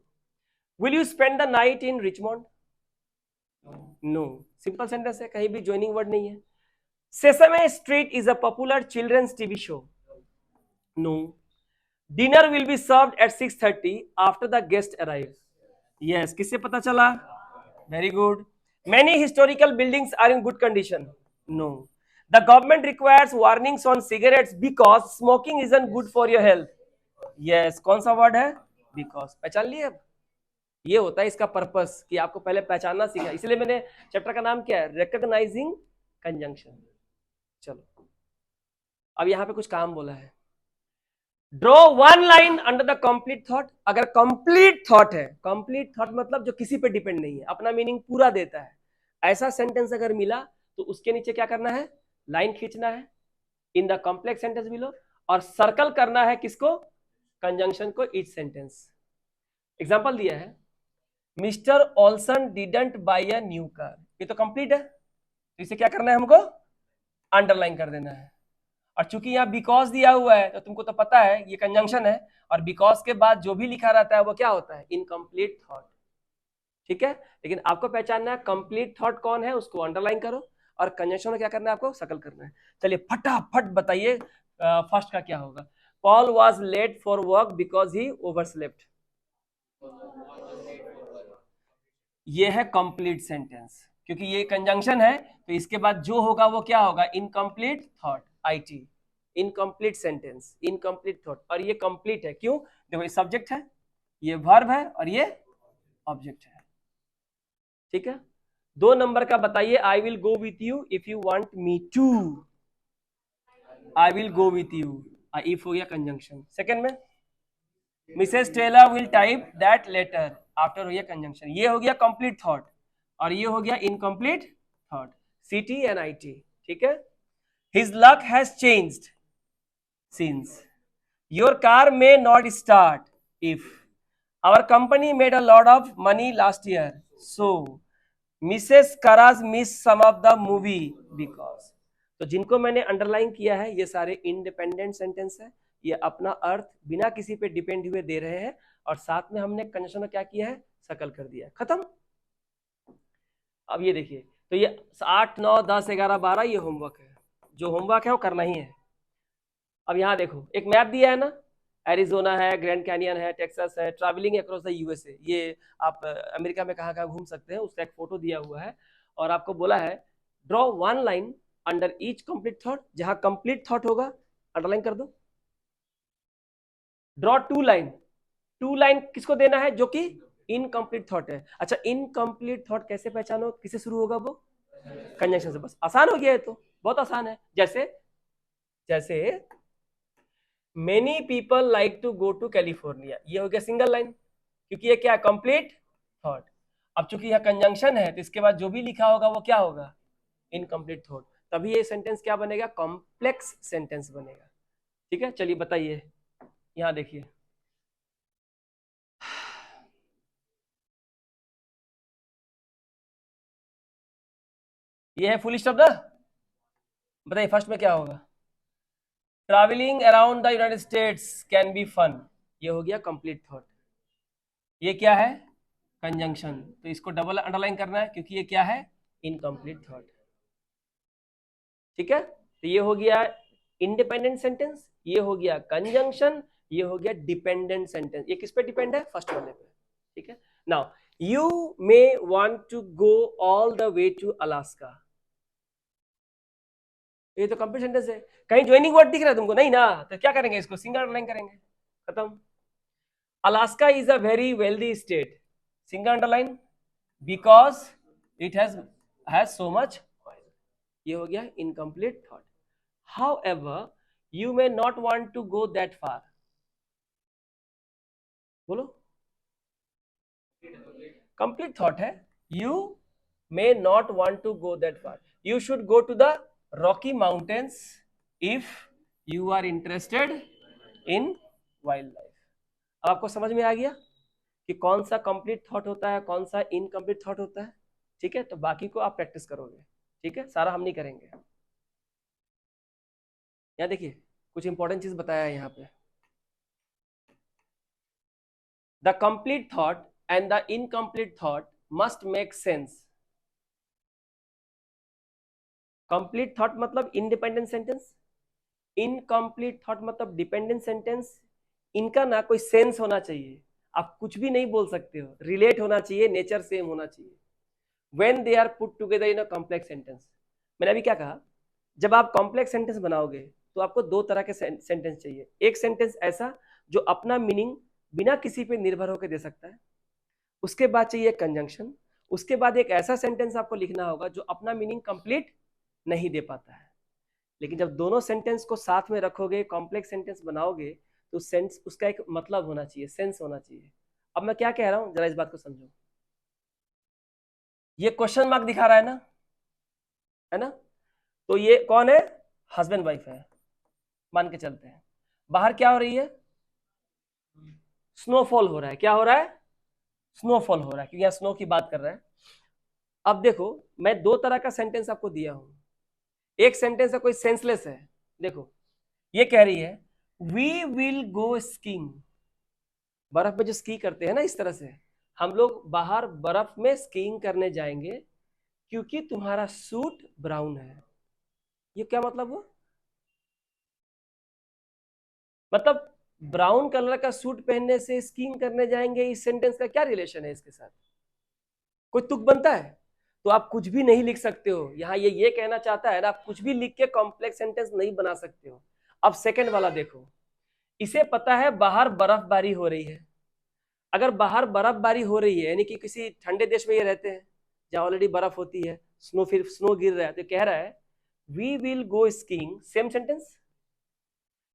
Will you spend the night in Richmond, no, simple sentence है, कहीं भी ज्वाइनिंग वर्ड नहीं है। Sesame Street is a popular children's TV show, no. Dinner will be served at 6:30 after the guest arrive, yes, किससे पता चला, very good. Many historical buildings are in good condition, no. The government requires warnings on cigarettes because smoking isn't good for your health, yes, कौन सा word है, because, पहचान लिए। अब ये होता है इसका पर्पस कि आपको पहले पहचानना सीखा, इसलिए मैंने चैप्टर का नाम क्या है, रिकॉग्नाइजिंग कंजंक्शन। चलो अब यहां पे कुछ काम बोला है, draw one line under the complete thought. अगर कंप्लीट थॉट है, कंप्लीट थॉट मतलब जो किसी पे डिपेंड नहीं है, अपना मीनिंग पूरा देता है, ऐसा सेंटेंस अगर मिला तो उसके नीचे क्या करना है, लाइन खींचना है in the complex sentence below, और सर्कल करना है किसको, कंजंक्शन को, ईच सेंटेंस। एग्जांपल दिया है, mister Olsen didn't buy a new car, ये तो कंप्लीट है, तो इसे क्या करना है हमको, अंडरलाइन कर देना है। और चूंकि यहाँ बिकॉज दिया हुआ है तो तुमको तो पता है ये कंजंक्शन है, और बिकॉज के बाद जो भी लिखा रहता है वो क्या होता है, इनकम्प्लीट थॉट। ठीक है, लेकिन आपको पहचानना है कंप्लीट थॉट कौन है, उसको अंडरलाइन करो, और कंजंक्शन में क्या करना है, आपको सर्कल करना है। चलिए फटाफट बताइए, फर्स्ट का क्या होगा। Paul was late for work because he overslept, ये है कंप्लीट सेंटेंस, क्योंकि ये कंजंक्शन है तो इसके बाद जो होगा वो क्या होगा, incomplete thought, IT, incomplete sentence, incomplete thought. और ये कंप्लीट है क्यों, देखो ये सब्जेक्ट है, ये वर्ब है, और ये ऑब्जेक्ट है। ठीक है, 2 नंबर का बताइए, I will go with you if you want me to, I will go with you, if हो गया कंजंक्शन। सेकंड में, missus Taylor will type that letter, after हो गया कंजंक्शन, ये हो गया कंप्लीट थॉट, और ये हो गया incomplete thought, CT and IT. ठीक है, his luck has changed since, your car may not start if, our company made a lot of money last year, so missus Karras miss some of the movie because. तो जिनको मैंने underline किया है ये सारे independent sentence है, ये अपना अर्थ बिना किसी पे डिपेंड हुए दे रहे हैं, और साथ में हमने कंजंक्शन में क्या किया है, शकल कर दिया है, खत्म। अब ये देखिए, तो ये 8, 9, 10, 11, 12 ये होमवर्क है, जो होमवर्क है वो करना ही है। अब यहाँ देखो एक मैप दिया है ना, एरिजोना है, ग्रैंड कैनियन है, टेक्सास है, ट्रैवलिंग अक्रॉस द यूएसए, ये आप अमेरिका में कहाँ कहाँ घूम सकते हैं उसका एक फोटो दिया हुआ है, और आपको बोला है draw one line under each complete thought, जहां कंप्लीट थॉट होगा अंडरलाइन कर दो। Draw two line, two line किसको देना है, जो कि इनकम्प्लीट थॉट है। अच्छा, इनकम्प्लीट थॉट कैसे पहचानो, किसे शुरू होगा वो, कंजंक्शन से, बस आसान हो गया है, तो बहुत आसान है। जैसे जैसे many people like to go to California, ये हो गया सिंगल लाइन, क्योंकि ये क्या है, कंप्लीट थॉट। अब चूंकि यह कंजंक्शन है तो इसके बाद जो भी लिखा होगा वो क्या होगा, इनकम्प्लीट थॉट, तभी ये सेंटेंस क्या बनेगा, कॉम्प्लेक्स सेंटेंस बनेगा। ठीक है, चलिए बताइए, यहां देखिए, ये है फुल स्टॉप ना, बताइए फर्स्ट में क्या होगा, travelling around the United States can be fun, ये हो गया कंप्लीट थॉट। ये क्या है, कंजंक्शन, तो इसको डबल अंडरलाइन करना है क्योंकि ये क्या है, इनकम्प्लीट थॉट। ठीक है, तो ये हो गया इंडिपेंडेंट सेंटेंस, ये हो गया कंजंक्शन, ये हो गया डिपेंडेंट सेंटेंस। ये किस पे डिपेंड है, फर्स्ट वाले पे। ठीक है, now you may want to go all the way to Alaska, ये तो कंप्लीट सेंटेंस है। कहीं ज्वाइनिंग वर्ड दिख रहा है तुमको, नहीं ना, तो क्या करेंगे, इसको सिंगल अंडरलाइन करेंगे, खत्म। Alaska is a very wealthy state, single underline, because it has so much oil, ये हो गया incomplete thought. However, you may not want to go that far, बोलो, कंप्लीट थॉट है, you may not want to go that far, you should go to the Rocky Mountains if you are interested in wildlife। अब आपको समझ में आ गया कि कौन सा कंप्लीट थॉट होता है, कौन सा इनकम्प्लीट थॉट होता है। ठीक है, तो बाकी को आप प्रैक्टिस करोगे, ठीक है, सारा हम नहीं करेंगे। यहाँ देखिए कुछ इंपॉर्टेंट चीज बताया है यहाँ पे, the complete thought and the incomplete thought must make sense। Complete thought मतलब इंडिपेंडेंट सेंटेंस, इनकम्प्लीट थॉट मतलब डिपेंडेंट सेंटेंस। इनका ना कोई सेंस होना चाहिए, आप कुछ भी नहीं बोल सकते हो, रिलेट होना चाहिए, नेचर सेम होना चाहिए। When they are put together in a complex sentence, मैंने अभी क्या कहा, जब आप कॉम्प्लेक्स सेंटेंस बनाओगे तो आपको 2 तरह के सेंटेंस चाहिए। एक सेंटेंस ऐसा जो अपना मीनिंग बिना किसी पे निर्भर होकर दे सकता है, उसके बाद चाहिए कंजंक्शन, उसके बाद एक ऐसा सेंटेंस आपको लिखना होगा जो अपना मीनिंग कंप्लीट नहीं दे पाता है। लेकिन जब दोनों सेंटेंस को साथ में रखोगे, कॉम्प्लेक्स सेंटेंस बनाओगे, तो सेंस उसका एक मतलब होना चाहिए, सेंस होना चाहिए। अब मैं क्या कह रहा हूं, जरा इस बात को समझो। ये क्वेश्चन मार्क दिखा रहा है ना? तो ये कौन है? हस्बैंड वाइफ है, मान के चलते हैं। बाहर क्या हो रही है? स्नोफॉल हो रहा है। क्या हो रहा है? स्नोफॉल हो रहा है, क्योंकि यहाँ स्नो की बात कर रहा है। अब देखो, मैं दो तरह का सेंटेंस आपको दिया हूं। एक सेंटेंस है कोई सेंसलेस है। देखो, ये कह रही है वी विल गो स्कीइंग। बर्फ में जो स्की करते हैं ना, इस तरह से हम लोग बाहर बर्फ में स्कीइंग करने जाएंगे क्योंकि तुम्हारा सूट ब्राउन है। ये क्या मतलब हुआ? मतलब ब्राउन कलर का सूट पहनने से स्कीइंग करने जाएंगे, इस सेंटेंस का क्या रिलेशन है इसके साथ? कोई तुक बनता है? तो आप कुछ भी नहीं लिख सकते हो यहाँ। ये कहना चाहता है ना, आप कुछ भी लिख के कॉम्प्लेक्स सेंटेंस नहीं बना सकते हो। अब सेकंड वाला देखो, इसे पता है बाहर बर्फबारी हो रही है। अगर बाहर बर्फबारी हो रही है, यानी कि किसी ठंडे देश में ये रहते हैं जहां ऑलरेडी बर्फ होती है, स्नो, फिर स्नो गिर रहा है, तो कह रहा है we will go skiing. Same sentence.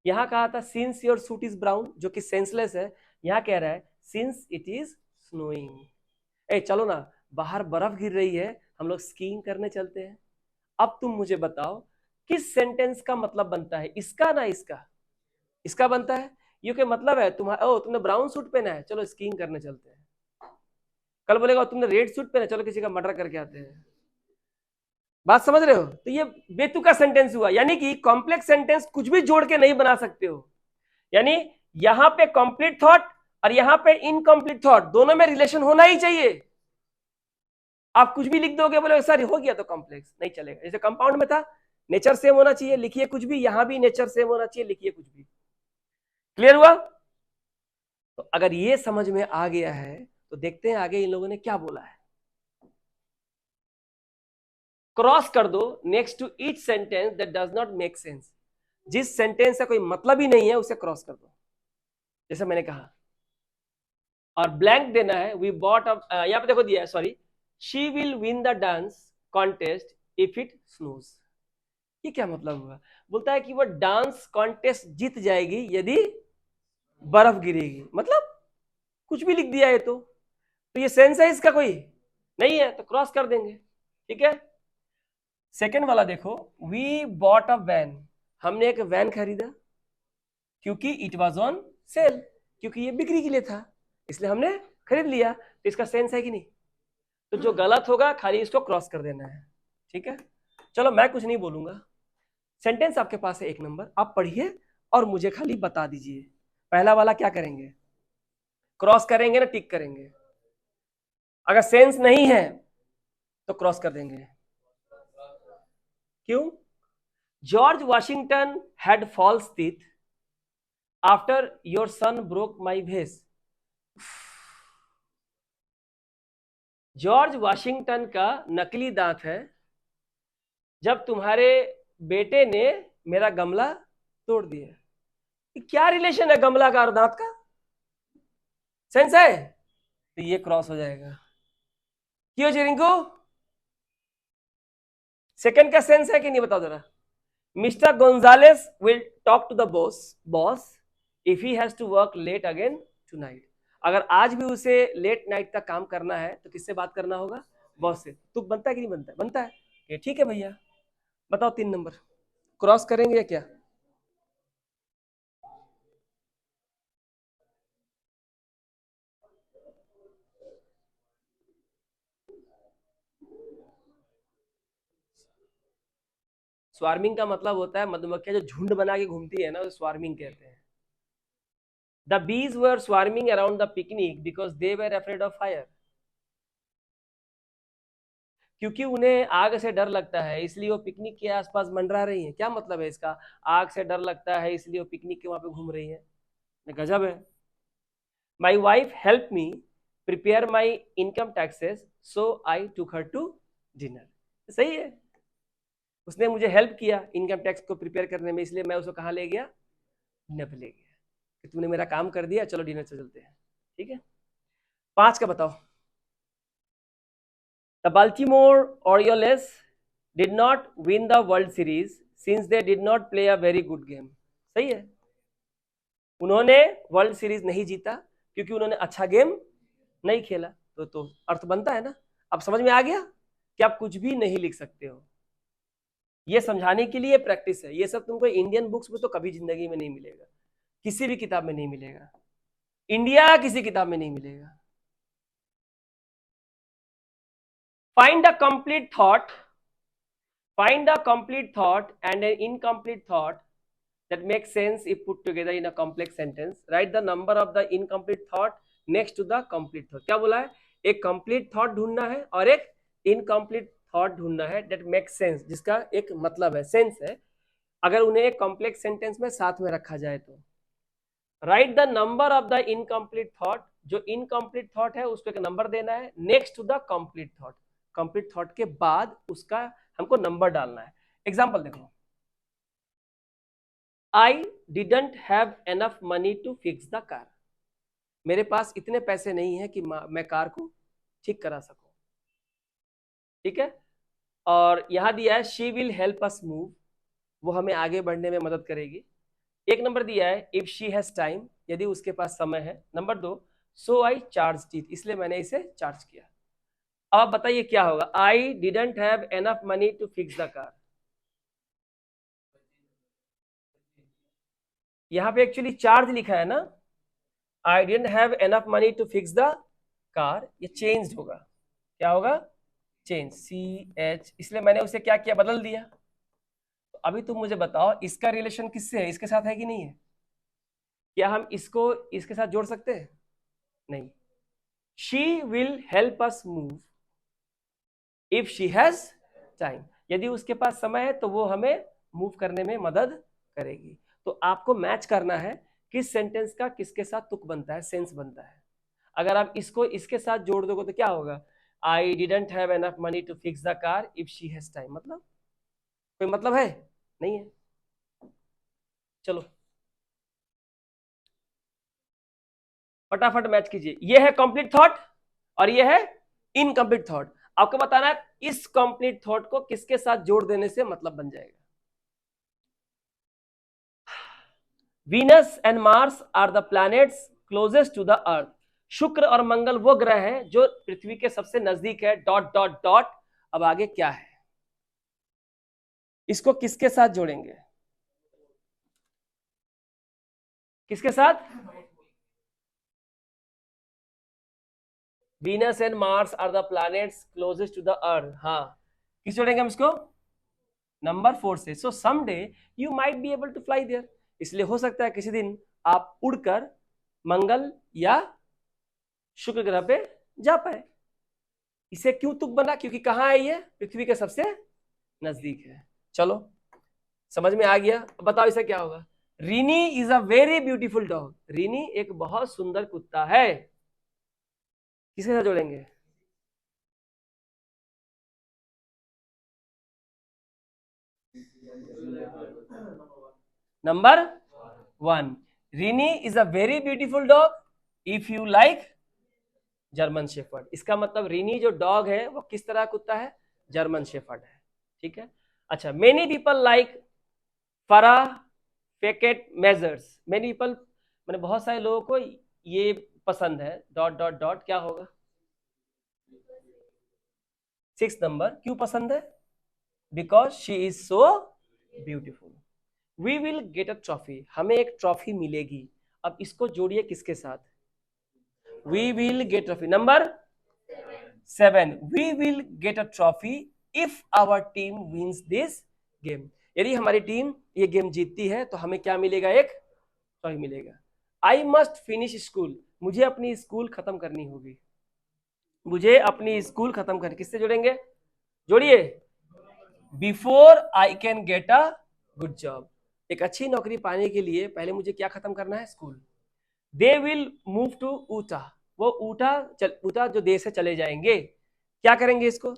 यहां कहा था since your suit is brown, जो कि सेंसलेस है। यहां कह रहा है सिंस इट इज स्नोइंग। ए चलो ना, बाहर बर्फ गिर रही है, हम लोग स्कीइंग करने चलते हैं। अब तुम मुझे बताओ किस सेंटेंस का मतलब बनता है, इसका ना इसका? इसका बनता है। ये क्या मतलब है तुम्हारा? ओ, तुमने ब्राउन सूट पहना है, चलो स्कीइंग करने चलते हैं। कल बोलेगा तुमने रेड सूट पहना, चलो किसी का मर्डर करके आते हैं। बात समझ रहे हो? तो ये बेतुका सेंटेंस हुआ, यानी कि कॉम्प्लेक्स सेंटेंस कुछ भी जोड़ के नहीं बना सकते हो। यानी यहां पे कंप्लीट थॉट और यहां पे इनकम्प्लीट थॉट, दोनों में रिलेशन होना ही चाहिए। आप कुछ भी लिख दोगे, बोले सर हो गया तो कॉम्प्लेक्स, नहीं चलेगा। जैसे कंपाउंड में था, नेचर सेम होना चाहिए, लिखिए कुछ भी। यहां भी नेचर सेम होना चाहिए, लिखिए कुछ भी। क्लियर हुआ? तो अगर ये समझ में आ गया है तो देखते हैं आगे इन लोगों ने क्या बोला है। क्रॉस कर दो next to each sentence that does not make sense. जिस सेंटेंस का कोई मतलब ही नहीं है उसे क्रॉस कर दो, जैसे मैंने कहा। और ब्लैंक देना है वी बॉट यहां पे देखो दिया है, sorry, she will win the dance contest if it snows. ये क्या मतलब हुआ? बोलता है कि वो डांस कॉन्टेस्ट जीत जाएगी यदि बर्फ गिरेगी। मतलब कुछ भी लिख दिया है। तो ये सेंस है इसका कोई नहीं है, तो क्रॉस कर देंगे। ठीक है। सेकेंड वाला देखो, वी बॉट अ वैन। हमने एक वैन खरीदा क्योंकि इट वॉज ऑन सेल, क्योंकि ये बिक्री के लिए था, इसलिए हमने खरीद लिया। तो इसका सेंस है कि नहीं? तो जो गलत होगा खाली इसको क्रॉस कर देना है। ठीक है, चलो मैं कुछ नहीं बोलूंगा। सेंटेंस आपके पास है 1 नंबर, आप पढ़िए और मुझे खाली बता दीजिए। पहला वाला क्या करेंगे? क्रॉस करेंगे ना टिक करेंगे? अगर सेंस नहीं है तो क्रॉस कर देंगे। क्यों? George Washington had false teeth after your son broke my vase. George Washington का नकली दांत है जब तुम्हारे बेटे ने मेरा गमला तोड़ दिया। क्या रिलेशन है गमला का और दांत का? सेंस है? तो ये क्रॉस हो जाएगा। क्यों जी रिंकू? सेकंड का सेंस है कि नहीं बताओ जरा। Mister Gonzales will talk to the boss if he has to work late again tonight. अगर आज भी उसे लेट नाइट तक काम करना है तो किससे बात करना होगा? बॉस से। तो बनता है कि नहीं बनता है? बनता है। ठीक है भैया, बताओ 3 नंबर क्रॉस करेंगे या क्या? स्वार्मिंग का मतलब होता है मधुमक्खियां जो झुंड बना के घूमती है ना, वो स्वार्मिंग कहते हैं। The bees were swarming around the picnic because they were afraid of fire. क्योंकि उन्हें आग से डर लगता है इसलिए वो पिकनिक के आसपास मंडरा रही है। क्या मतलब है इसका? आग से डर लगता है इसलिए वो पिकनिक के वहां पे घूम रही है। गजब है। My wife help me prepare my income taxes so I took her to dinner. सही है, उसने मुझे हेल्प किया इनकम टैक्स को प्रिपेयर करने में, इसलिए मैं उसको कहाँ ले गया? डिनर पे ले गया कि तूने मेरा काम कर दिया, चलो डिनर से चलते हैं। ठीक है, 5 का बताओ। The Baltimore Orioles did not win the World Series since they did not play a very good game। सही है। उन्होंने वर्ल्ड सीरीज नहीं जीता क्योंकि उन्होंने अच्छा गेम नहीं खेला। तो अर्थ बनता है ना। अब समझ में आ गया कि आप कुछ भी नहीं लिख सकते हो। ये समझाने के लिए प्रैक्टिस है। ये सब तुमको इंडियन बुक्स में तो कभी जिंदगी में नहीं मिलेगा, किसी भी किताब में नहीं मिलेगा, इंडिया किसी किताब में नहीं मिलेगा। Find a complete thought, find a complete thought and an incomplete thought that makes sense if put together in a complex sentence. Write the number of the incomplete thought next to the complete thought. क्या बोला है? एक complete thought ढूंढना है और एक incomplete thought ढूंढना है that makes sense, जिसका एक मतलब है, सेंस है, अगर उन्हें एक कॉम्प्लेक्स सेंटेंस में साथ में रखा जाए तो। Write the number of the incomplete thought, जो इनकम्प्लीट थॉट है उसको एक नंबर देना है, next to the complete thought, complete thought के बाद उसका हमको नंबर डालना है। एग्जाम्पल देखो, I didn't have enough money to fix the car. मेरे पास इतने पैसे नहीं है कि मैं कार को ठीक करा सकूं। ठीक है। और यहां दिया है she will help us move, वो हमें आगे बढ़ने में मदद करेगी। एक नंबर दिया है इफ शी हैज टाइम, यदि उसके पास समय है। Number 2, so I charge it, इसलिए मैंने इसे चार्ज किया। अब आप बताइए क्या होगा? I didn't have enough money to fix the car, यहां पे एक्चुअली चार्ज लिखा है ना, I didn't have enough money to fix the car, ये चेंज होगा। क्या होगा? चेंज, CH, इसलिए मैंने उसे क्या किया? बदल दिया। तो अभी तुम मुझे बताओ इसका रिलेशन किससे है? इसके साथ है कि नहीं है? क्या हम इसको इसके साथ जोड़ सकते हैं? नहीं। She will help us move if she has time, यदि उसके पास समय है तो वो हमें मूव करने में मदद करेगी। तो आपको मैच करना है किस सेंटेंस का किसके साथ तुक बनता है, सेंस बनता है। अगर आप इसको इसके साथ जोड़ दोगे तो क्या होगा? I didn't have enough money to fix the car if she has time, मतलब कोई मतलब है? नहीं है। चलो फटाफट मैच कीजिए। ये है कंप्लीट थॉट और ये है इनकम्प्लीट थॉट। आपको बताना है इस कंप्लीट थॉट को किसके साथ जोड़ देने से मतलब बन जाएगा। Venus and Mars are the planets closest to the earth, शुक्र और मंगल वो ग्रह हैं जो पृथ्वी के सबसे नजदीक है, डॉट डॉट डॉट। अब आगे क्या है? इसको किसके साथ जोड़ेंगे? किसके साथ? Venus and Mars are the planets closest to the earth. हाँ, किस जोड़ेंगे हम इसको? नंबर 4 से। So someday you might be able to fly there, इसलिए हो सकता है किसी दिन आप उड़कर मंगल या शुक्र ग्रह पे जा पाए। इसे क्यों तुक बना? क्योंकि कहां है ये? पृथ्वी के सबसे नजदीक है। चलो समझ में आ गया। बताओ इसे क्या होगा? René is a very beautiful dog, René एक बहुत सुंदर कुत्ता है, किसके साथ जोड़ेंगे? Number 1, René is a very beautiful dog if you like German shepherd. इसका मतलब रीनी जो डॉग है वो किस तरह कुत्ता है? जर्मन शेफर्ड है। ठीक है। अच्छा, मेनी पीपल लाइक फरा पैकेट मेजर्स, मेनी पीपल मैंने बहुत सारे लोगों को ये पसंद है, डॉट डॉट डॉट, क्या होगा? 6 नंबर, क्यों पसंद है? Because she is so beautiful. We will get a trophy, हमें एक ट्रॉफी मिलेगी। अब इसको जोड़िए किसके साथ? We will get trophy. Number 7, we will get a trophy if our team wins this game, यदि हमारी टीम ये गेम जीतती है तो हमें क्या मिलेगा? एक ट्रॉफी मिलेगा। आई मस्ट फिनिश स्कूल, मुझे अपनी स्कूल खत्म करनी होगी, मुझे अपनी स्कूल खत्म करनी, किससे जोड़ेंगे? जोड़िए, before I can get a good job, एक अच्छी नौकरी पाने के लिए पहले मुझे क्या खत्म करना है? School. They will move to Utah, वो ऊटा जो देश है चले जाएंगे, क्या करेंगे इसको?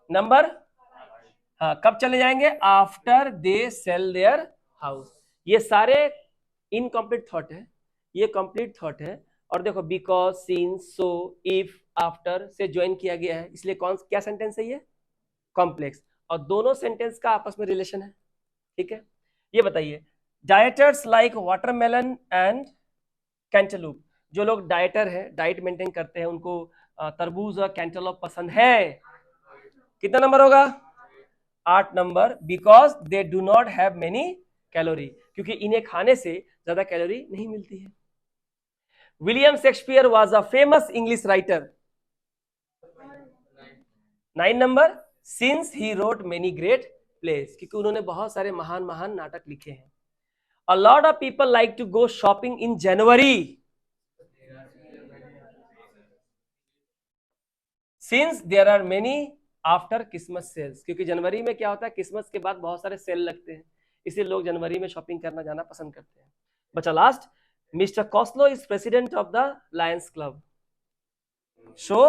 नंबर, हाँ, कब चले जाएंगे? After they sell their house. ये सारे इनकम्प्लीट थॉट है, ये कंप्लीट थॉट है। और देखो, because, since, so, if, after से ज्वाइन किया गया है, इसलिए कौन क्या सेंटेंस है ये? कॉम्प्लेक्स। और दोनों सेंटेंस का आपस में रिलेशन है। ठीक है। ये बताइए, dieters like watermelon and cantaloupe. जो लोग डाइटर है, डाइट मेंटेन करते हैं, उनको तरबूज और कैंटलूप पसंद है। कितना नंबर होगा? 8 number. Because they do not have many calorie, क्योंकि इन्हें खाने से ज्यादा कैलोरी नहीं मिलती है। William Shakespeare was a famous English writer. 9 number. Since he wrote many great place, क्योंकि उन्होंने बहुत सारे महान महान नाटक लिखे हैं। A lot of people like to go shopping in January. Since there are many after Christmas sales, क्योंकि जनवरी में क्या होता है, क्रिसमस के बाद बहुत सारे सेल लगते हैं, इसलिए लोग जनवरी में शॉपिंग करना जाना पसंद करते हैं। बचा last, Mister Koslow is president of the lions club, so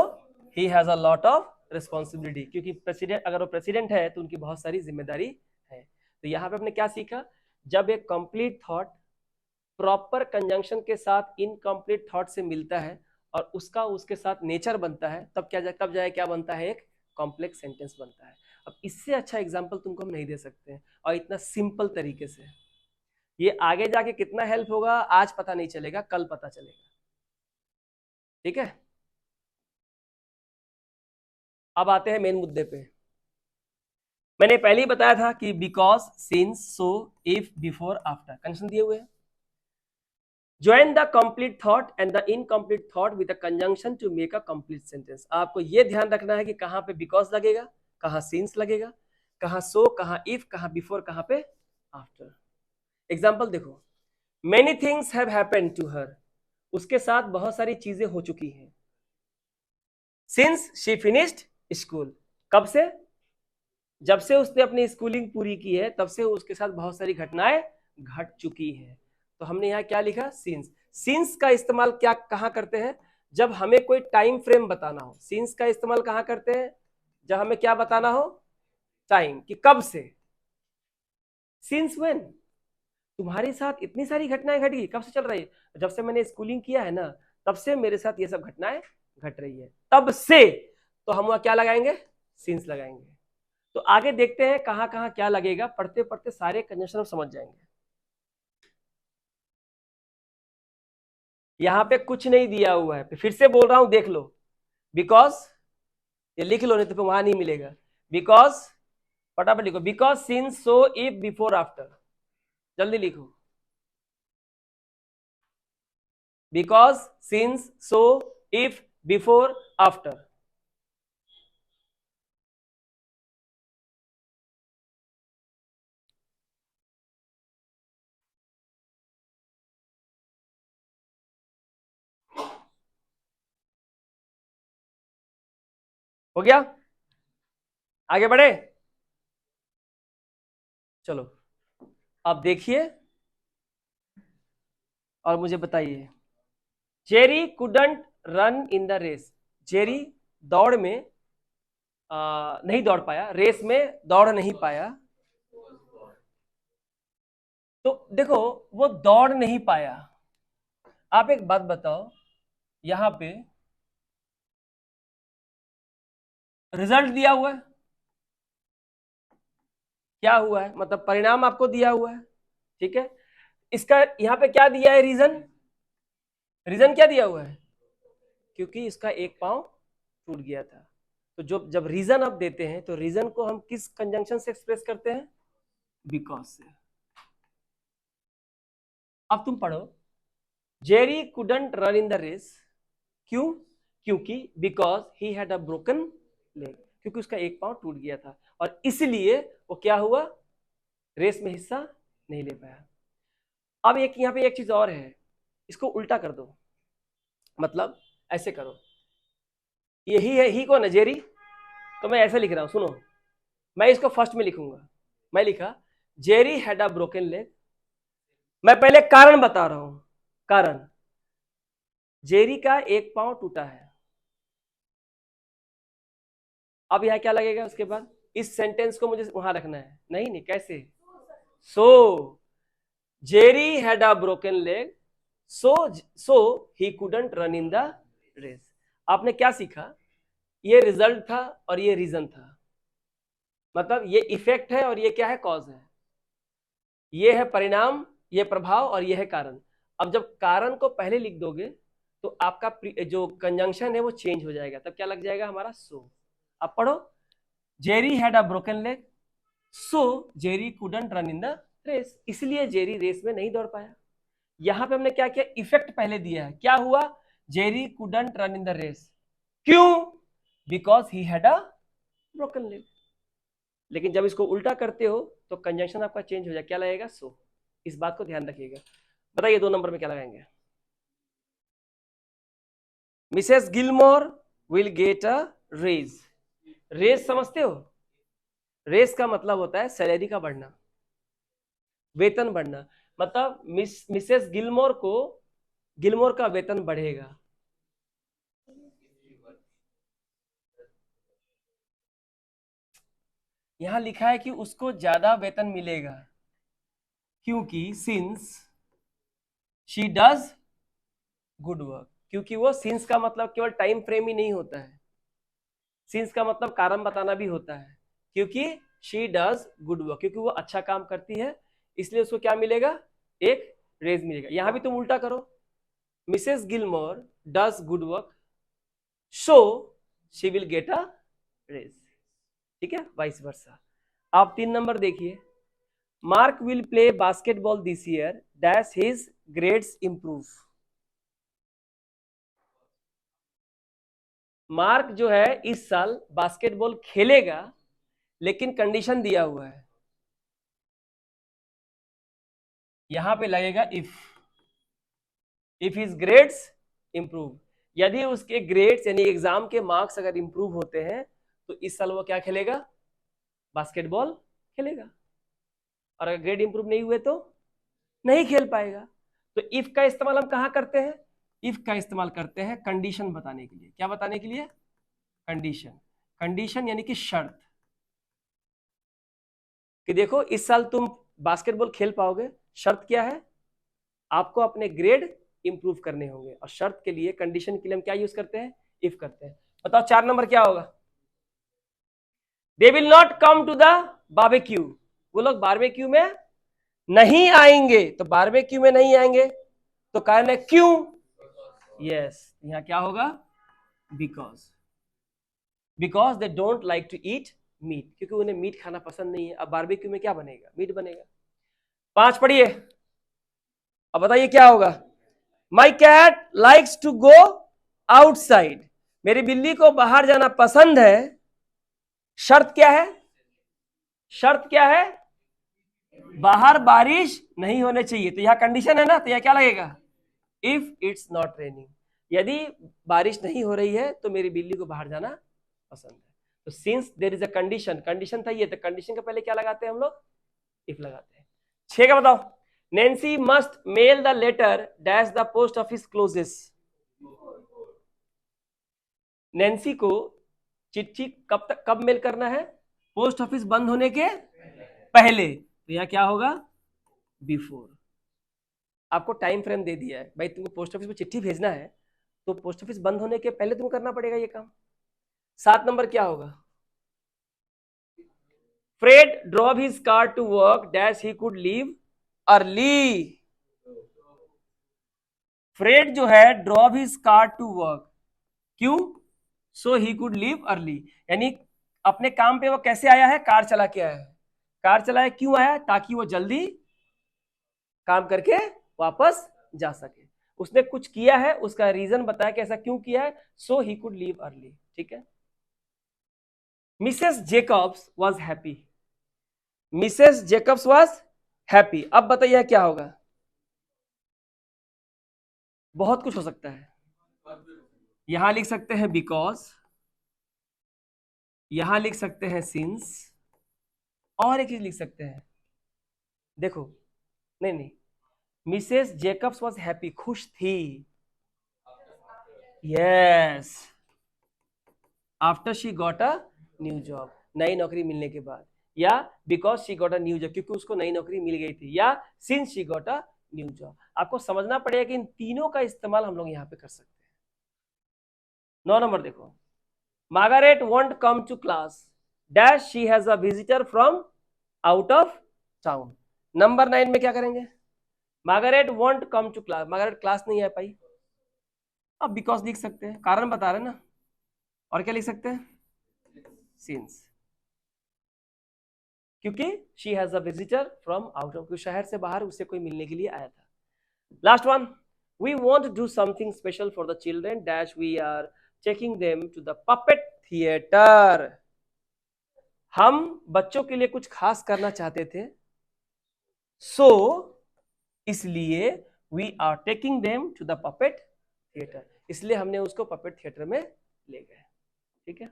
he has a lot of responsibility, क्योंकि प्रेसिडेंट, अगर वो प्रेसिडेंट है तो उनकी बहुत सारी जिम्मेदारी है। तो यहाँ पे आपने क्या सीखा? जब एक कंप्लीट थॉट प्रॉपर कंजंक्शन के साथ इनकम्प्लीट थॉट से मिलता है और उसका उसके साथ नेचर बनता है, तब क्या बनता है? एक कॉम्प्लेक्स सेंटेंस बनता है। अब इससे अच्छा एग्जांपल तुमको हम नहीं दे सकते हैं, और इतना सिंपल तरीके से। ये आगे जाके कितना हेल्प होगा आज पता नहीं चलेगा, कल पता चलेगा। ठीक है, अब आते हैं मेन मुद्दे पे। मैंने पहले ही बताया था कि because, since, so, if, before, after conjunction दिए हुए हैं। Join the complete thought and the incomplete thought with a conjunction to make a complete sentence. आपको ये ध्यान रखना है कि कहाँ पे because लगेगा, कहाँ since लगेगा, कहाँ so, कहाँ if, कहाँ before, कहाँ पे after. एग्जाम्पल देखो, many things have happened to her. उसके साथ बहुत सारी चीजें हो चुकी हैं। Since she finished school. कब से? जब से उसने अपनी स्कूलिंग पूरी की है, तब से उसके साथ बहुत सारी घटनाएं घट चुकी हैं। तो हमने यहाँ क्या लिखा? सिंस। सिंस का इस्तेमाल क्या कहाँ करते हैं? जब हमें कोई टाइम फ्रेम बताना हो। सिंस का इस्तेमाल कहाँ करते हैं? जब हमें क्या बताना हो? टाइम, कि कब से। Since when? तुम्हारे साथ इतनी सारी घटनाएं घट गई, कब से चल रही है? जब से मैंने स्कूलिंग किया है ना, तब से मेरे साथ ये सब घटनाएं घट रही है। तब से, तो हम वहां क्या लगाएंगे? सिंस लगाएंगे। तो आगे देखते हैं कहाँ कहाँ क्या लगेगा, पढ़ते पढ़ते सारे कंजंक्शन समझ जाएंगे। यहाँ पे कुछ नहीं दिया हुआ है, फिर से बोल रहा हूं, देख लो। बिकॉज, ये लिख लो, नहीं तो फिर वहां नहीं मिलेगा। बिकॉज, फटाफट लिखो, because, since, so, if, before, after. जल्दी लिखो। Because, since, so, if, before, after. हो गया? आगे बढ़े? चलो, अब देखिए और मुझे बताइए। Jerry couldn't run in the race. Jerry दौड़ में नहीं दौड़ पाया, रेस में दौड़ नहीं पाया। तो देखो, वो दौड़ नहीं पाया। आप एक बात बताओ, यहां पे रिजल्ट दिया हुआ है, क्या हुआ है, मतलब परिणाम आपको दिया हुआ है। ठीक है, इसका यहां पे क्या दिया है? रीजन। रीजन क्या दिया हुआ है? क्योंकि इसका एक पांव टूट गया था। तो जब रीजन आप देते हैं, तो रीजन को हम किस कंजंक्शन से एक्सप्रेस करते हैं? बिकॉज से। अब तुम पढ़ो, Jerry couldn't run in the race. क्यों? क्योंकि because he had a broken leg, क्योंकि उसका एक पांव टूट गया था, और इसलिए वो क्या हुआ? रेस में हिस्सा नहीं ले पाया। अब एक यहाँ पे एक चीज और है, इसको उल्टा कर दो। मतलब ऐसे करो, यही है, ही कौन है? जेरी। तो मैं ऐसे लिख रहा हूं, सुनो, मैं इसको फर्स्ट में लिखूंगा। मैं लिखा, Jerry had a broken leg. मैं पहले कारण बता रहा हूं। कारण, जेरी का एक पांव टूटा है। अब यहां क्या लगेगा उसके बाद? इस सेंटेंस को मुझे वहां रखना है। नहीं नहीं, कैसे? So Jerry had a broken leg, so he couldn't run in the race. आपने क्या सीखा? ये रिजल्ट था और ये रीजन था, मतलब ये इफेक्ट है और ये क्या है? कॉज है। ये है परिणाम, ये प्रभाव और यह है कारण। अब जब कारण को पहले लिख दोगे तो आपका जो कंजंक्शन है वो चेंज हो जाएगा, तब क्या लग जाएगा हमारा सो। अब पढ़ो, Jerry had a broken leg so Jerry couldn't run in the race, इसलिए जेरी रेस में नहीं दौड़ पाया। यहां पे हमने क्या किया, इफेक्ट पहले दिया है, क्या हुआ, Jerry couldn't run in the race, क्यों, because he had a broken leg. लेकिन जब इसको उल्टा करते हो तो कंजंक्शन आपका चेंज हो जाए, क्या लगेगा, सो। इस बात को ध्यान रखिएगा। बताइए 2 नंबर में क्या लगाएंगे। Mrs Gilmore will get a raise. Raise समझते हो, रेज का मतलब होता है सैलरी का बढ़ना, वेतन बढ़ना। मतलब मिसेस गिलमोर का वेतन बढ़ेगा। यहां लिखा है कि उसको ज्यादा वेतन मिलेगा, क्योंकि since she does good work. क्योंकि वो, सिंस का मतलब केवल टाइम फ्रेम ही नहीं होता है, सिंस का मतलब कारण बताना भी होता है। क्योंकि शी डज गुड वर्क, क्योंकि वो अच्छा काम करती है, इसलिए उसको क्या मिलेगा, एक रेज मिलेगा। यहां भी तुम उल्टा करो, Mrs Gilmore does good work so she will get a raise, ठीक है, वाइस वर्सा। आप 3 नंबर देखिए, Mark will play basketball this year dash his grades improve. Mark जो है इस साल बास्केटबॉल खेलेगा, लेकिन कंडीशन दिया हुआ है, यहां पे लगेगा इफ हिज ग्रेड्स इंप्रूव। यदि उसके ग्रेड्स यानी एग्जाम के मार्क्स अगर इंप्रूव होते हैं तो इस साल वो क्या खेलेगा, बास्केटबॉल खेलेगा। और अगर ग्रेड इंप्रूव नहीं हुए तो नहीं खेल पाएगा। तो इफ का इस्तेमाल हम कहां करते हैं, इफ का इस्तेमाल करते हैं कंडीशन बताने के लिए। क्या बताने के लिए, कंडीशन। कंडीशन यानी कि शर्त, कि देखो इस साल तुम बास्केटबॉल खेल पाओगे, शर्त क्या है, आपको अपने ग्रेड इंप्रूव करने होंगे। और शर्त के लिए, कंडीशन के लिए हम क्या यूज करते हैं, इफ करते हैं। बताओ 4 नंबर क्या होगा, they will not come to the barbecue. वो लोग बारबेक्यू में नहीं आएंगे, तो बारबेक्यू में नहीं आएंगे तो कारण है क्यों, यस, यहां क्या होगा, because they don't like to eat meat, क्योंकि उन्हें मीट खाना पसंद नहीं है। अब बारबेक्यू में क्या बनेगा, मीट बनेगा। 5 पढ़िए, अब बताइए क्या होगा, my cat likes to go outside. मेरी बिल्ली को बाहर जाना पसंद है, शर्त क्या है, शर्त क्या है, बाहर बारिश नहीं होने चाहिए, तो यहां कंडीशन है ना, तो यहां क्या लगेगा, इफ इट्स नॉट रेनिंग। यदि बारिश नहीं हो रही है तो मेरी बिल्ली को बाहर जाना पसंद है। तो since there is a condition, condition था ये, तो कंडीशन के पहले क्या लगाते हैं हम लोग, इफ लगाते हैं। 6 का बताओ, Nancy must mail the letter dash the post office closes. Nancy को चिट्ठी कब मेल करना है, पोस्ट ऑफिस बंद होने के पहले, तो यह क्या होगा, बिफोर। आपको टाइम फ्रेम दे दिया है, भाई तुमको पोस्ट ऑफिस में चिट्ठी भेजना है तो पोस्ट ऑफिस बंद होने के पहले तुमको करना पड़ेगा ये काम। 7 नंबर क्या होगा, Fred drove his car to work dash he could leave early. Fred जो है drove his car to work, क्यों, so he could leave early, यानी अपने काम पे वो कैसे आया है, कार चला के आया है। कार चलाया क्यों आया, ताकि वो जल्दी काम करके वापस जा सके। उसने कुछ किया है, उसका रीजन बताया कि ऐसा क्यों किया है, सो ही कुड लीव अर्ली, ठीक है। Mrs Jacob's was happy, Mrs Jacob's was happy. अब बताइए क्या होगा, बहुत कुछ हो सकता है। यहां लिख सकते हैं बिकॉज, यहां लिख सकते हैं सिंस, और एक चीज लिख सकते हैं, देखो, नहीं, मिसेस जेकब्स वॉज हैप्पी, खुश थी, yes, after she got a new job, नई नौकरी मिलने के बाद, या because she got a new job, क्योंकि उसको नई नौकरी मिल गई थी, या since she got a new job. आपको समझना पड़ेगा कि इन तीनों का इस्तेमाल हम लोग यहां पे कर सकते हैं। 9 नंबर देखो, Margaret won't come to class dash she has a visitor from out of town. Number 9 में क्या करेंगे, Margaret won't come to class, Margaret class नहीं आ पाई। अब बिकॉज लिख सकते हैं, कारण बता रहे हैं ना। और क्या लिख सकते हैं, सिंस, क्योंकि she has a visitor from out of, शहर से बाहर उससे कोई मिलने के लिए आया था। Last one, we want to do something special for the children dash we are taking them to the puppet theatre. हम बच्चों के लिए कुछ खास करना चाहते थे, सो इसलिए we are taking them to the puppet theatre, इसलिए हमने उसको पपेट थिएटर में ले गए। ठीक है,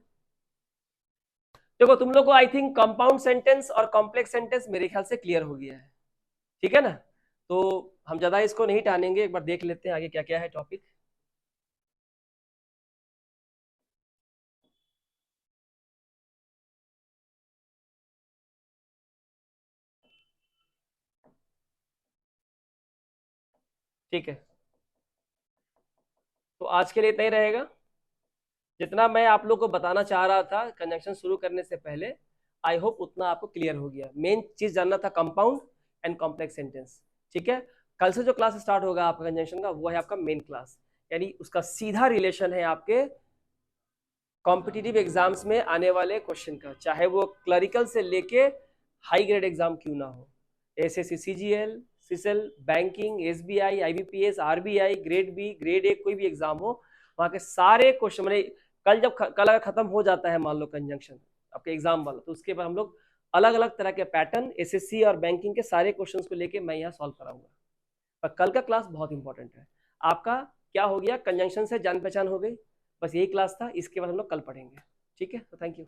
देखो तुम लोग को आई थिंक कंपाउंड सेंटेंस और कॉम्प्लेक्स सेंटेंस मेरे ख्याल से क्लियर हो गया है। ठीक है ना, तो हम ज्यादा इसको नहीं टानेंगे, एक बार देख लेते हैं आगे क्या क्या है टॉपिक। ठीक है, तो आज के लिए इतना ही रहेगा। जितना मैं आप लोग को बताना चाह रहा था कंजंक्शन शुरू करने से पहले, आई होप उतना आपको क्लियर हो गया। मेन चीज जानना था कंपाउंड एंड कॉम्प्लेक्स सेंटेंस। ठीक है, कल से जो क्लास स्टार्ट होगा आपका कंजंक्शन का, वो है आपका मेन क्लास, यानी उसका सीधा रिलेशन है आपके कॉम्पिटिटिव एग्जाम्स में आने वाले क्वेश्चन का, चाहे वो क्लरिकल से लेके हाई ग्रेड एग्जाम क्यों ना हो, एसएससी, सीजीएल, सीसेल, banking, SBI, IBPS, RBI, grade B, grade A, कोई भी एग्जाम हो, वहां के सारे क्वेश्चन मैंने कल जब कल अगर खत्म हो जाता है मान लो कंजंक्शन आपके एग्जाम वाला, तो उसके बाद हम लोग अलग अलग तरह के पैटर्न एसएससी और बैंकिंग के सारे क्वेश्चंस को लेके मैं यहाँ सॉल्व कराऊंगा। पर कल का क्लास बहुत इंपॉर्टेंट है आपका। क्या हो गया, कंजंक्शन से जान पहचान हो गई, बस यही क्लास था, इसके बाद हम लोग कल पढ़ेंगे। ठीक है, तो थैंक यू।